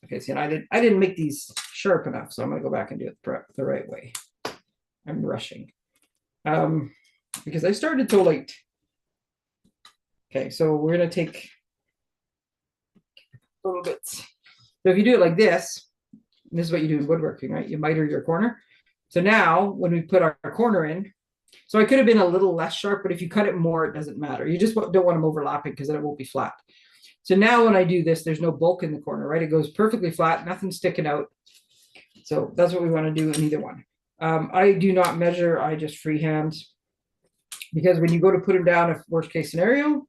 okay, see, and I didn't make these sharp enough, so I'm going to go back and do it the right way. I'm rushing because I started so late. Okay, so we're going to take little bits. So if you do it like this is what you do in woodworking, right? You miter your corner. So now when we put our corner in, so I could have been a little less sharp, but if you cut it more, it doesn't matter. You just don't want them overlapping because then it won't be flat. So now when I do this, there's no bulk in the corner, right? It goes perfectly flat, nothing sticking out. So that's what we want to do in either one. I do not measure, I just freehand because when you go to put them down, if worst case scenario,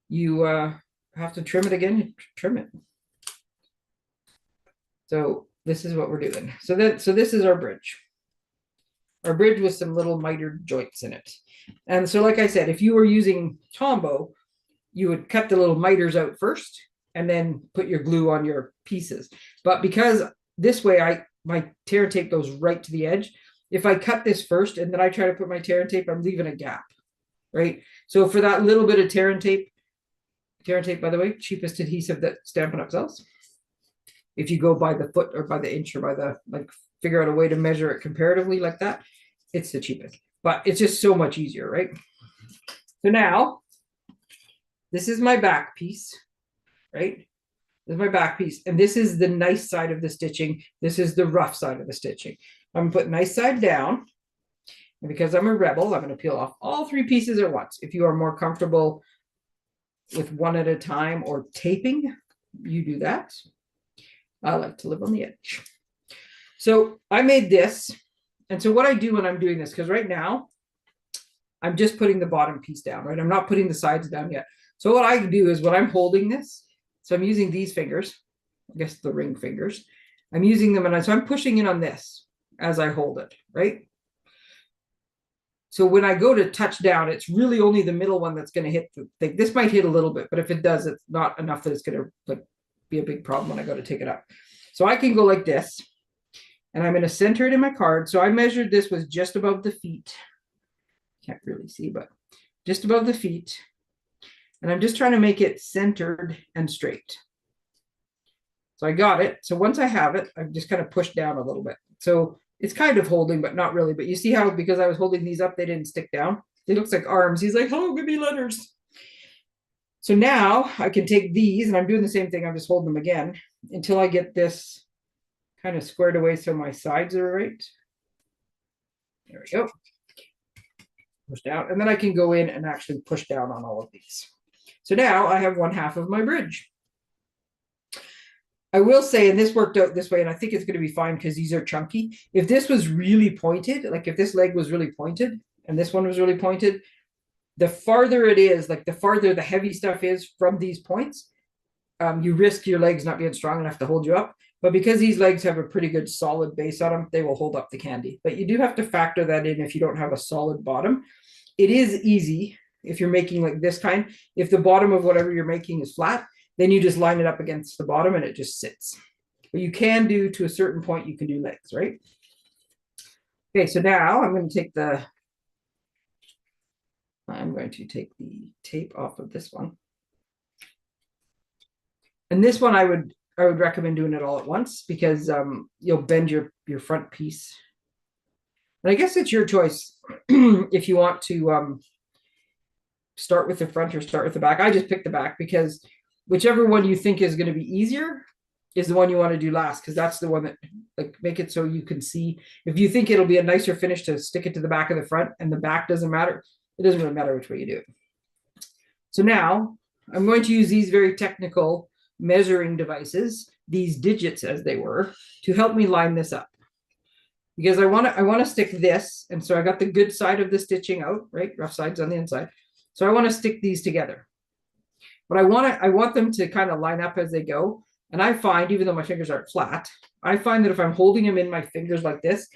you have to trim it again, you trim it. So this is what we're doing. So this is our bridge. Our bridge with some little mitered joints in it. And so like I said, if you were using Tombow, you would cut the little miters out first and then put your glue on your pieces. But because this way my tear and tape goes right to the edge, if I cut this first and then I try to put my tear and tape, I'm leaving a gap, right? So for that little bit of tear and tape, by the way, cheapest adhesive that Stampin' Up sells. If you go by the foot or by the inch or by the, like, figure out a way to measure it comparatively like that, it's the cheapest. But it's just so much easier, right? So now, this is my back piece, right? This is my back piece. And this is the nice side of the stitching. This is the rough side of the stitching. I'm going to put nice side down. And because I'm a rebel, I'm going to peel off all three pieces at once. If you are more comfortable with one at a time or taping, you do that. I like to live on the edge. So I made this. And so what I do when I'm doing this, because right now I'm just putting the bottom piece down, right? I'm not putting the sides down yet. So what I do is when I'm holding this, so I'm using these fingers, I guess the ring fingers, I'm using them and so I'm pushing in on this as I hold it, right? So when I go to touch down, it's really only the middle one that's going to hit the thing. This might hit a little bit, but if it does, it's not enough that it's going to, like, be a big problem when I go to take it up. So I can go like this and I'm going to center it in my card. So I measured this was just above the feet. Can't really see, but just above the feet. And I'm just trying to make it centered and straight. So I got it. So once I have it, I've just kind of pushed down a little bit. So it's kind of holding, but not really. But you see how, because I was holding these up, they didn't stick down. It looks like arms. He's like, oh, give me letters. So now I can take these, and I'm doing the same thing. I'm just holding them again until I get this kind of squared away so my sides are right. There we go. Push down. And then I can go in and actually push down on all of these. So now I have one half of my bridge. I will say, and this worked out this way, and I think it's going to be fine because these are chunky. If this was really pointed, like if this leg was really pointed and this one was really pointed, the farther it is, like the farther the heavy stuff is from these points, you risk your legs not being strong enough to hold you up. But because these legs have a pretty good solid base on them, they will hold up the candy. But you do have to factor that in if you don't have a solid bottom. It is easy if you're making like this kind. If the bottom of whatever you're making is flat, then you just line it up against the bottom and it just sits. But you can do, to a certain point, you can do legs, right? Okay, so now I'm going to take the tape off of this one. And this one I would recommend doing it all at once because you'll bend your front piece. And I guess it's your choice if you want to start with the front or start with the back. I just picked the back because whichever one you think is going to be easier is the one you want to do last, because that's the one that, like, make it so you can see. If you think it'll be a nicer finish to stick it to the back of the front and the back doesn't matter, it doesn't really matter which way you do it. So now I'm going to use these very technical measuring devices, these digits as they were, to help me line this up. Because I want to stick this, and so I got the good side of the stitching out, right? Rough sides on the inside. So I want to stick these together. But I want them to kind of line up as they go. And I find, even though my fingers aren't flat, I find that if I'm holding them in my fingers like this,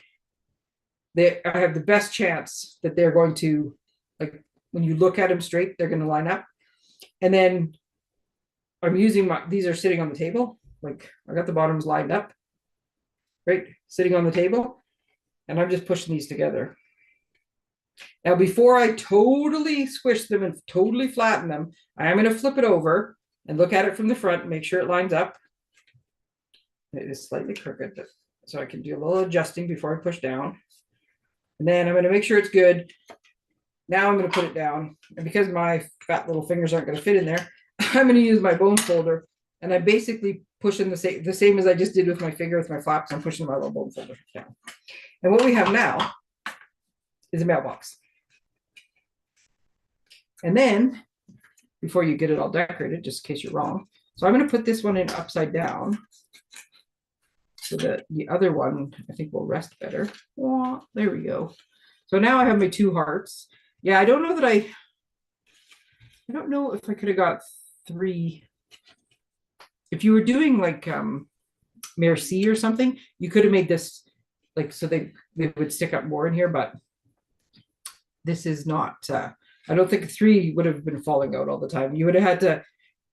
I have the best chance that they're going to, like, when you look at them straight, they're going to line up. And then I'm using these are sitting on the table. Like, I got the bottoms lined up, right? Sitting on the table. And I'm just pushing these together. Now, before I totally squish them and totally flatten them, I am going to flip it over and look at it from the front and make sure it lines up. It is slightly crooked, so I can do a little adjusting before I push down. And then I'm going to make sure it's good. Now I'm going to put it down. And because my fat little fingers aren't going to fit in there, I'm going to use my bone folder. And I'm basically pushing the same as I just did with my finger with my flaps. I'm pushing my little bone folder down. And what we have now is a mailbox. And then, before you get it all decorated, just in case you're wrong, so I'm going to put this one in upside down so that the other one, I think, will rest better. Oh, there we go. So now I have my two hearts. Yeah, I don't know that I don't know if I could have got 3. If you were doing like Merci or something, you could have made this like so they would stick up more in here, but this is not I don't think 3 would have been falling out all the time. You would have had to,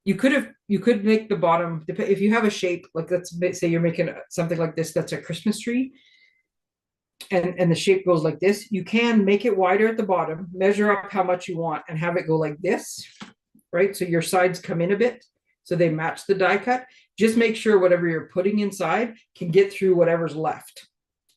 you could make the bottom, if you have a shape, like let's say you're making something like this, that's a Christmas tree, and the shape goes like this, you can make it wider at the bottom, measure up how much you want, and have it go like this, right? So your sides come in a bit, so they match the die cut. Just make sure whatever you're putting inside can get through whatever's left,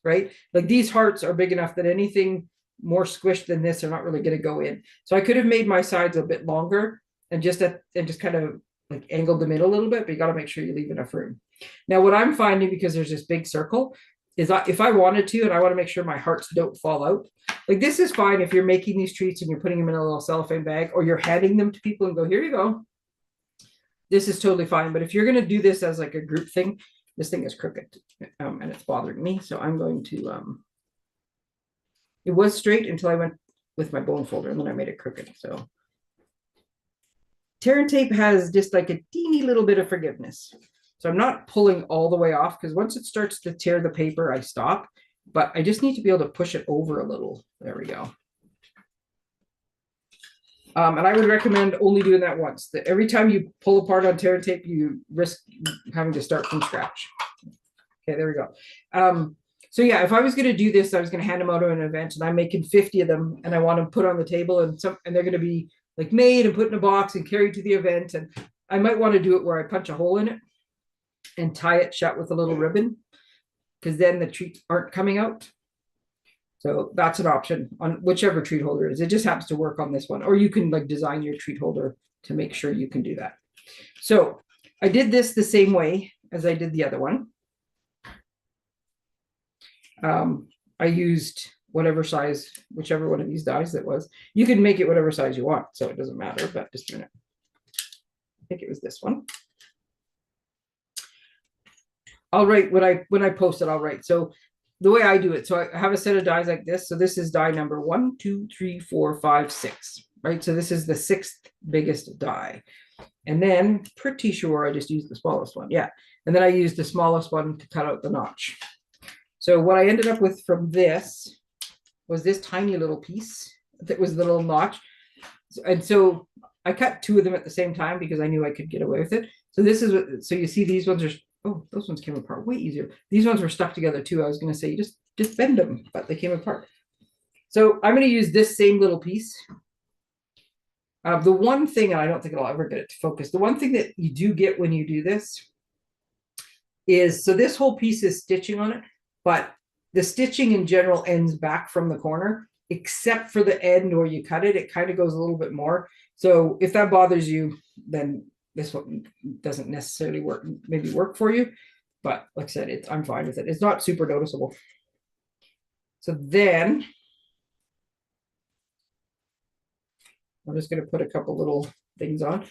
right? Like these hearts are big enough that anything more squished than this are not really going to go in. So I could have made my sides a bit longer and just kind of like angled them in a little bit, but you got to make sure you leave enough room. Now, what I'm finding, because there's this big circle, is if I wanted to, and I want to make sure my hearts don't fall out, like this is fine if you're making these treats and you're putting them in a little cellophane bag, or you're handing them to people and go, here you go. This is totally fine. But if you're going to do this as like a group thing, this thing is crooked and it's bothering me. So I'm going to, it was straight until I went with my bone folder, and then I made it crooked. So tear and tape has just like a teeny little bit of forgiveness. So I'm not pulling all the way off, because once it starts to tear the paper, I stop. But I just need to be able to push it over a little. There we go. And I would recommend only doing that once. That every time you pull apart on tear and tape, you risk having to start from scratch. Okay, there we go. So yeah, if I was going to do this, I was going to hand them out at an event, and I'm making 50 of them, and I want them put on the table, and they're going to be like made and put in a box and carried to the event. And I might want to do it where I punch a hole in it and tie it shut with a little ribbon, because then the treats aren't coming out. So that's an option on whichever treat holder it is. It just happens to work on this one, or you can like design your treat holder to make sure you can do that. So I did this the same way as I did the other one. I used whatever size, whichever one of these dies that was. You can make it whatever size you want, so it doesn't matter, but just a minute. I think it was this one. I'll write when I post it, I'll write. So the way I do it, so I have a set of dies like this. So this is die number 1, 2, 3, 4, 5, 6, right? So this is the 6th biggest die. And then pretty sure I just used the smallest one. Yeah. And then I used the smallest one to cut out the notch. So what I ended up with from this was this tiny little piece that was the little notch. And so I cut 2 of them at the same time because I knew I could get away with it. So this is what, so you see these ones are, oh, those ones came apart way easier. These ones were stuck together too. I was going to say, you just bend them, but they came apart. So I'm going to use this same little piece. The one thing, and I don't think I'll ever get it to focus, the one thing that you do get when you do this is, so this whole piece is stitching on it, but the stitching in general ends back from the corner, except for the end where you cut it, it kind of goes a little bit more. So if that bothers you, then this one doesn't necessarily work for you. But like I said, I'm fine with it. It's not super noticeable. So then I'm just going to put a couple little things on.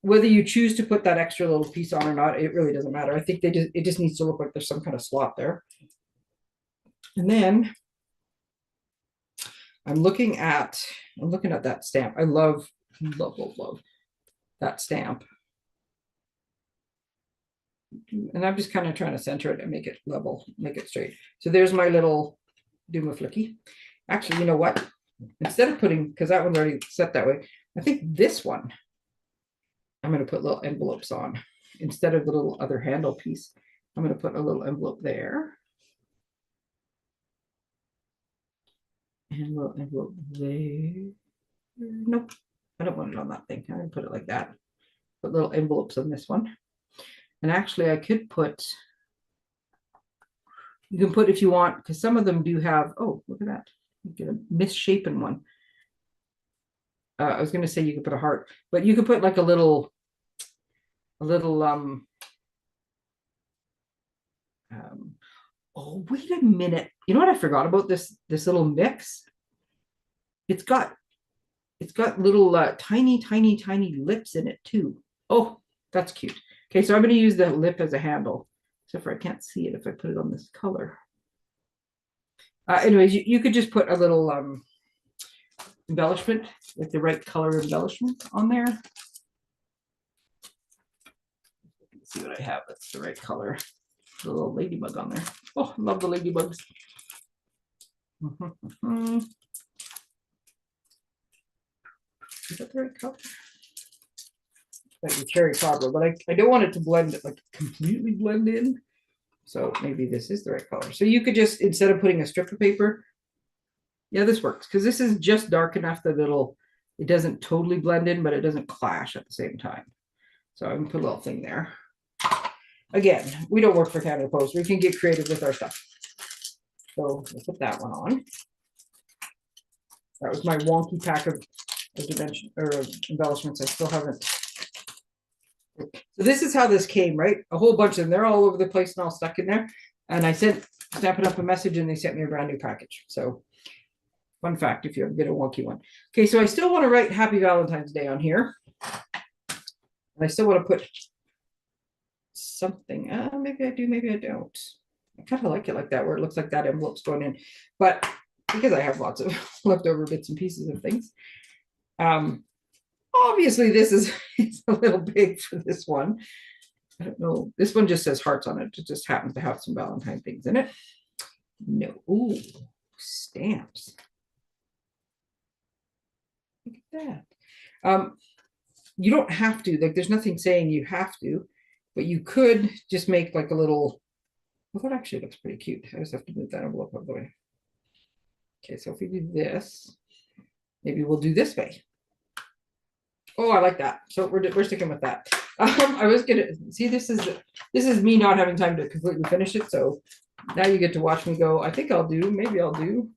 Whether you choose to put that extra little piece on or not, it really doesn't matter. I think it just needs to look like there's some kind of slot there. And then I'm looking at that stamp. I love that stamp. And I'm just kind of trying to center it and make it level, make it straight. So there's my little Duma Flicky. Actually, you know what? Instead of putting, because that one's already set that way, I think this one, I'm going to put little envelopes on. Instead of the little other handle piece, I'm going to put a little envelope there. And a little envelope there. Nope, I don't want it on that thing. I'm going to put it like that. Put little envelopes on this one. And actually, I could put, you can put if you want, because some of them do have, oh, look at that. You get a misshapen one. I was going to say you could put a heart, but you could put like a little oh, wait a minute. You know what I forgot about this little mix? It's got little tiny lips in it too. Oh, that's cute. Okay, so I'm going to use the lip as a handle. Except for I can't see it if I put it on this color. Anyways, you could just put a little embellishment, like the right color embellishment on there. Let's see what I have that's the right color. A little ladybug on there. Oh, I love the ladybugs. Is that the right color? Like the cherry cobbler, but I don't want it to blend, like completely blend in. So maybe this is the right color. So you could just, instead of putting a strip of paper, yeah, this works because this is just dark enough that it doesn't totally blend in, but it doesn't clash at the same time. So I'm gonna put a little thing there. Again, we don't work for Canada Post. We can get creative with our stuff. So I'll put that one on. That was my wonky pack of dimension or embellishments. I still haven't. So this is how this came, right? A whole bunch of them. They're all over the place and all stuck in there. And I sent Stampin' Up! A message and they sent me a brand new package. So fun fact, if you ever get a wonky one. Okay, so I still want to write Happy Valentine's Day on here. And I still want to put something. Maybe I do, maybe I don't. I kind of like it like that, where it looks like that envelope's going in. But because I have lots of leftover bits and pieces of things. Obviously, this is it's a little big for this one. I don't know. This one just says hearts on it. It just happens to have some Valentine things in it. No. Ooh, stamps. Look at that. You don't have to. Like, there's nothing saying you have to, but you could just make like a little. Well, that actually looks pretty cute. I just have to move that envelope out of the way. Okay, so if we do this, maybe we'll do this way. Oh, I like that. So we're sticking with that. I was gonna see this is me not having time to completely finish it. So now you get to watch me go. I think I'll do. Maybe I'll do.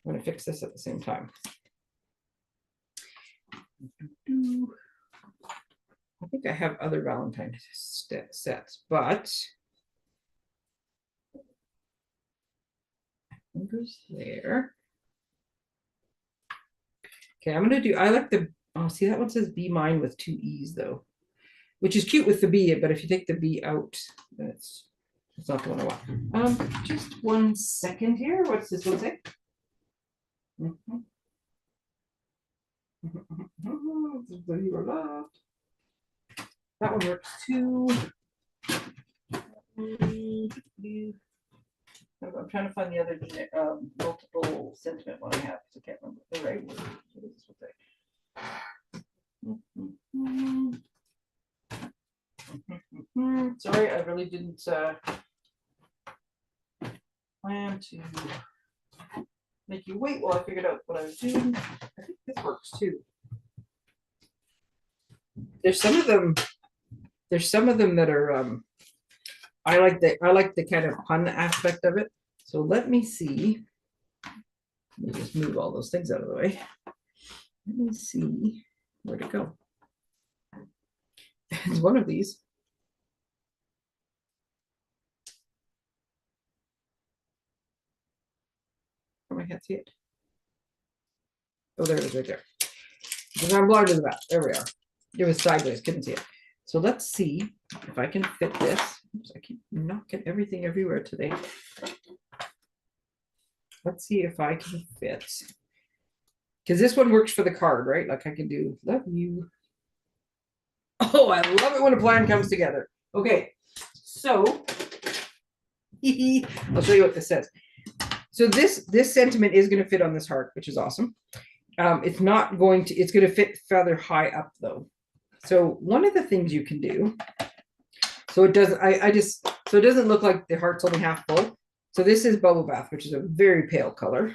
I'm gonna fix this at the same time. I think I have other Valentine sets, but goes there. Okay, I'm gonna do. I like the. Oh, see that one says "Be Mine" with 2 E's though, which is cute with the B. But if you take the B out, then it's not the one I want. Just 1 second here. What's this one say? That one works too. I'm trying to find the other multiple sentiment one I have because I can't remember the right word. What does this one say? Sorry, I really didn't plan to make you wait while I figured out what I was doing. I think this works too. There's some of them that are I like the kind of pun aspect of it. So let me see. Let me just move all those things out of the way. Let me see where to go. It's one of these. Oh, I can't see it. Oh, there it is right there. Because I'm blind to the back. There we are. It was sideways, couldn't see it. So let's see if I can fit this. Oops, I keep knocking everything everywhere today. Let's see if I can fit. Because this one works for the card, right? Like I can do, love you. Oh, I love it when a plan comes together. Okay, so I'll show you what this says. So this sentiment is going to fit on this heart, which is awesome. It's not going to, it's going to fit feather high up though. So one of the things you can do, so it does, so it doesn't look like the heart's only half full. So this is Bubble Bath, which is a very pale color.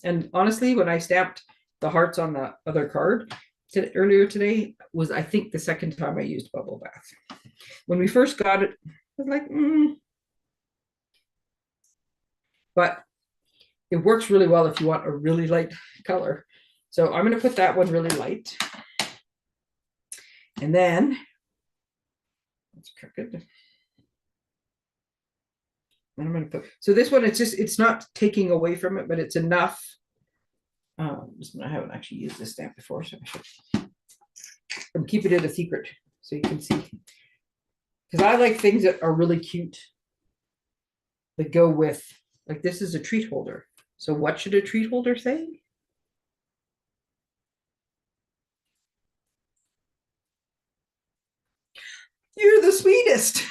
And honestly, when I stamped the hearts on the other card earlier today, was I think the second time I used Bubble Bath. When we first got it, I was like, But it works really well if you want a really light color. So I'm going to put that one really light. And then, let's cook it. And I'm going to put, so this one, it's not taking away from it, but it's enough. I haven't actually used this stamp before, so I'm keeping it a secret so you can see. Because I like things that are really cute that go with, like this is a treat holder. So what should a treat holder say? You're the sweetest,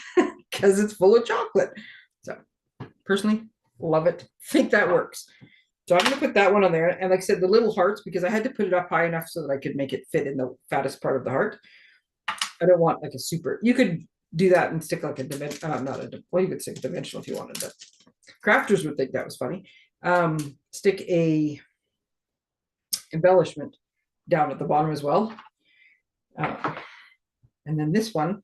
because it's full of chocolate. So personally, love it. Think that works. So I'm going to put that one on there. And like I said, the little hearts, because I had to put it up high enough so that I could make it fit in the fattest part of the heart. I don't want like a super, you could do that and stick like a dimension, well, you could stick a dimensional if you wanted, but crafters would think that was funny. Stick a embellishment down at the bottom as well. And then this one,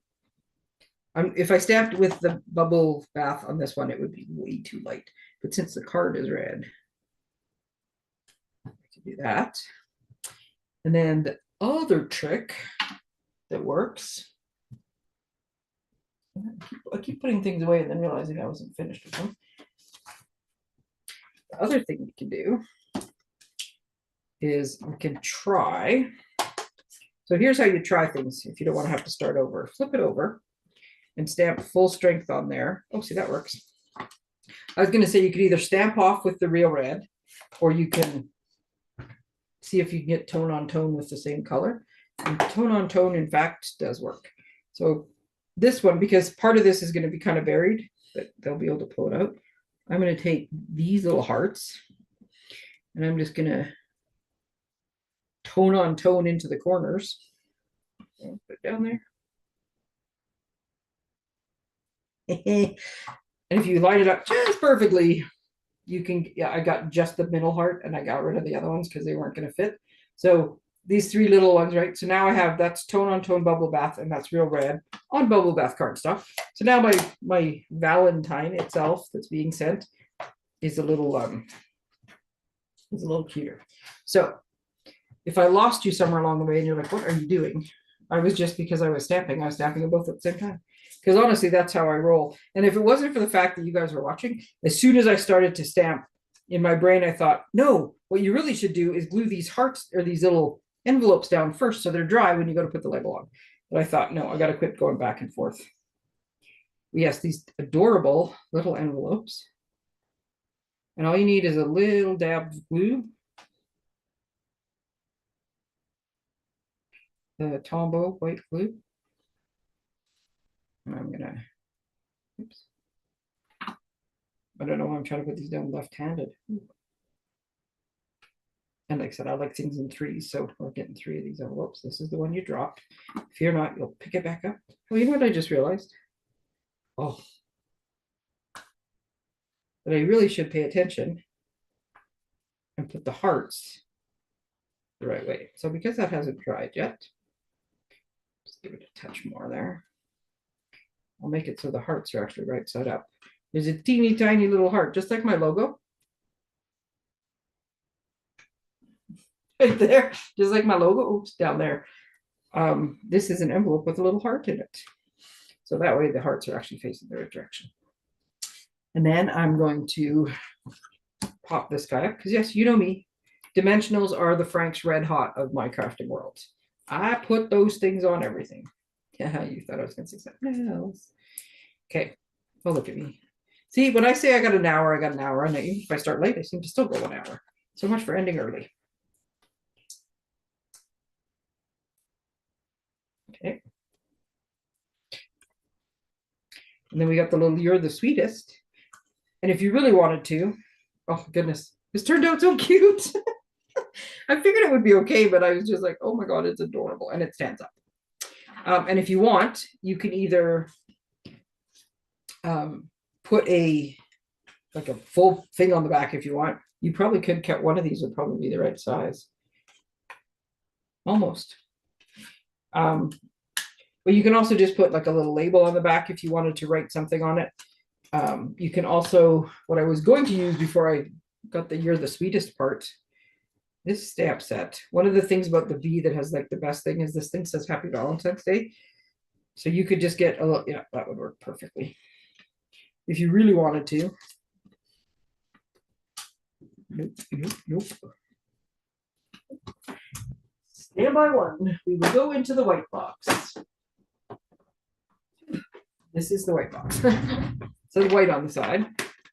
if I stamped with the Bubble Bath on this one, it would be way too light. But since the card is red, I can do that. And then the other trick that works, I keep putting things away and then realizing I wasn't finished with them. The other thing you can do is you can try. So here's how you try things if you don't want to have to start over. Flip it over and stamp full strength on there. Oh, see, that works. I was going to say you could either stamp off with the real red, or you can see if you can get tone on tone with the same color. And tone on tone, in fact, does work. So this one, because part of this is going to be kind of buried, but they'll be able to pull it out. I'm going to take these little hearts and I'm just going to tone on tone into the corners. Put it down there. And if you line it up just perfectly, you can, yeah, I got just the middle heart and I got rid of the other ones because they weren't going to fit. So these three little ones, right? So now I have, that's tone on tone Bubble Bath, and that's real red on Bubble Bath cardstock. So now my Valentine itself that's being sent is a little cuter. So if I lost you somewhere along the way and you're like, what are you doing? I was just, because I was stamping them both at the same time. Because honestly, that's how I roll. And if it wasn't for the fact that you guys were watching, as soon as I started to stamp, in my brain, I thought, no, what you really should do is glue these hearts or these little envelopes down first so they're dry when you go to put the label on. But I thought, no, I got to quit going back and forth. Yes, these adorable little envelopes. And all you need is a little dab of glue. The Tombow white glue. And I'm gonna, oops. I don't know why I'm trying to put these down left-handed. And like I said, I like things in threes, so we're getting 3 of these envelopes. This is the one you dropped. Fear not, you'll pick it back up. Oh, you know what I just realized? Oh, that I really should pay attention and put the hearts the right way. So because that hasn't dried yet, just give it a touch more there. I'll make it so the hearts are actually right side up. There's a teeny tiny little heart, just like my logo. Right there, just like my logo. Oops, down there. This is an envelope with a little heart in it. So that way the hearts are actually facing the right direction. And then I'm going to pop this guy up, because yes, you know me. Dimensionals are the Frank's Red Hot of my crafting world. I put those things on everything. Yeah, you thought I was going to say something else. Okay. Oh, look at me. See, when I say I got an hour, I got an hour. And if I start late, I seem to still go 1 hour. So much for ending early. Okay. And then we got the little "You're the Sweetest." And if you really wanted to, oh goodness, this turned out so cute. I figured it would be okay, but I was just like, oh my God, it's adorable. And it stands up. And if you want, you can either put a full thing on the back if you want. You probably could cut one of these, would probably be the right size. Almost. But you can also just put like a little label on the back if you wanted to write something on it. You can also, what I was going to use before I got the "You're the Sweetest" part, this stamp set. One of the things about the V that has like the best thing is this thing says Happy Valentine's Day. So you could just get a little, yeah, that would work perfectly. If you really wanted to. Nope, nope, nope. Stand by one. We will go into the white box. This is the white box. So the white on the side.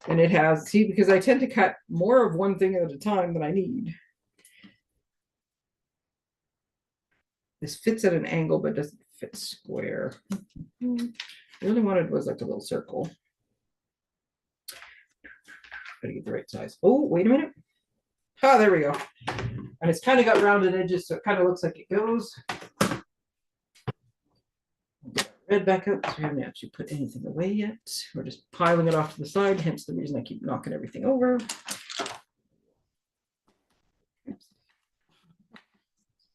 And it has, see, because I tend to cut more of one thing at a time than I need. This fits at an angle, but doesn't fit square. I really wanted was like a little circle. Gotta get the right size. Oh, wait a minute. Oh, there we go. And it's kind of got rounded edges, so it kind of looks like it goes. Red back up, so we haven't actually put anything away yet. We're just piling it off to the side, hence the reason I keep knocking everything over.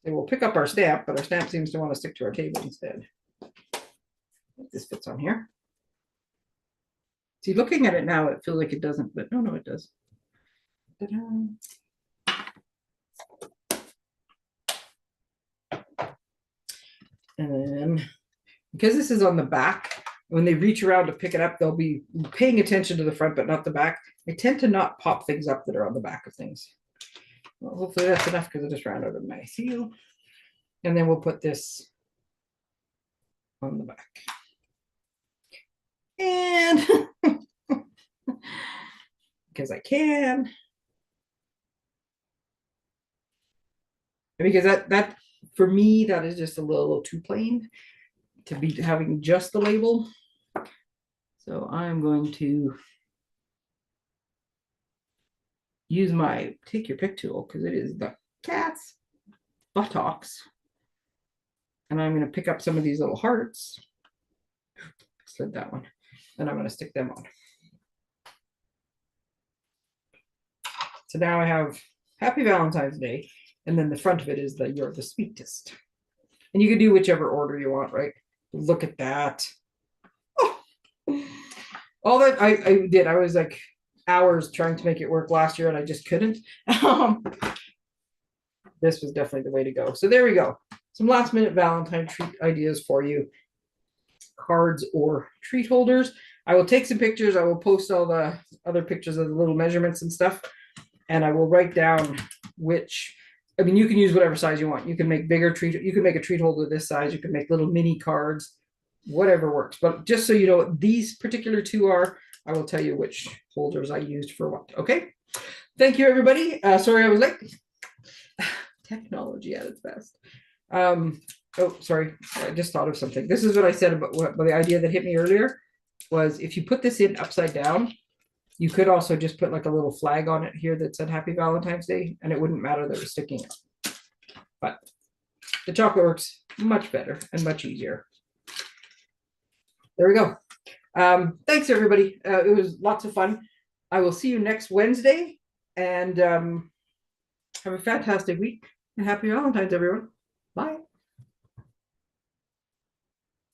And we'll pick up our stamp, but our stamp seems to want to stick to our table instead. This fits on here. See, looking at it now, it feels like it doesn't, but no, it does. And then, because this is on the back, when they reach around to pick it up, they'll be paying attention to the front, but not the back. I tend to not pop things up that are on the back of things. Well, hopefully that's enough because I just ran out of my seal. And then we'll put this on the back. And because I can. Because that for me, that is just a little too plain to be having just the label. So I'm going to use my take your pick tool because it is the cat's buttocks. And I'm going to pick up some of these little hearts. Slid that one. And I'm going to stick them on. So now I have Happy Valentine's Day. And then the front of it is the "You're the Sweetest." And you can do whichever order you want, right? Look at that. Oh. All that I did, I was like hours trying to make it work last year and I just couldn't. This was definitely the way to go. So there we go. Some last minute Valentine treat ideas for you. Cards or treat holders. I will take some pictures. I will post all the other pictures of the little measurements and stuff. And I will write down which, I mean, you can use whatever size you want. You can make bigger treat, you can make a treat holder this size, you can make little mini cards, whatever works. But just so you know what these particular two are, I will tell you which holders I used for what. Okay. Thank you, everybody. Sorry I was late. Technology at its best. Oh, sorry. I just thought of something. This is what I said about the idea that hit me earlier was if you put this in upside down, you could also just put like a little flag on it here that said Happy Valentine's Day, and it wouldn't matter that it was sticking up. But the chocolate works much better and much easier. There we go. Thanks, everybody. It was lots of fun. I will see you next Wednesday, and have a fantastic week. And happy Valentine's, everyone. Bye.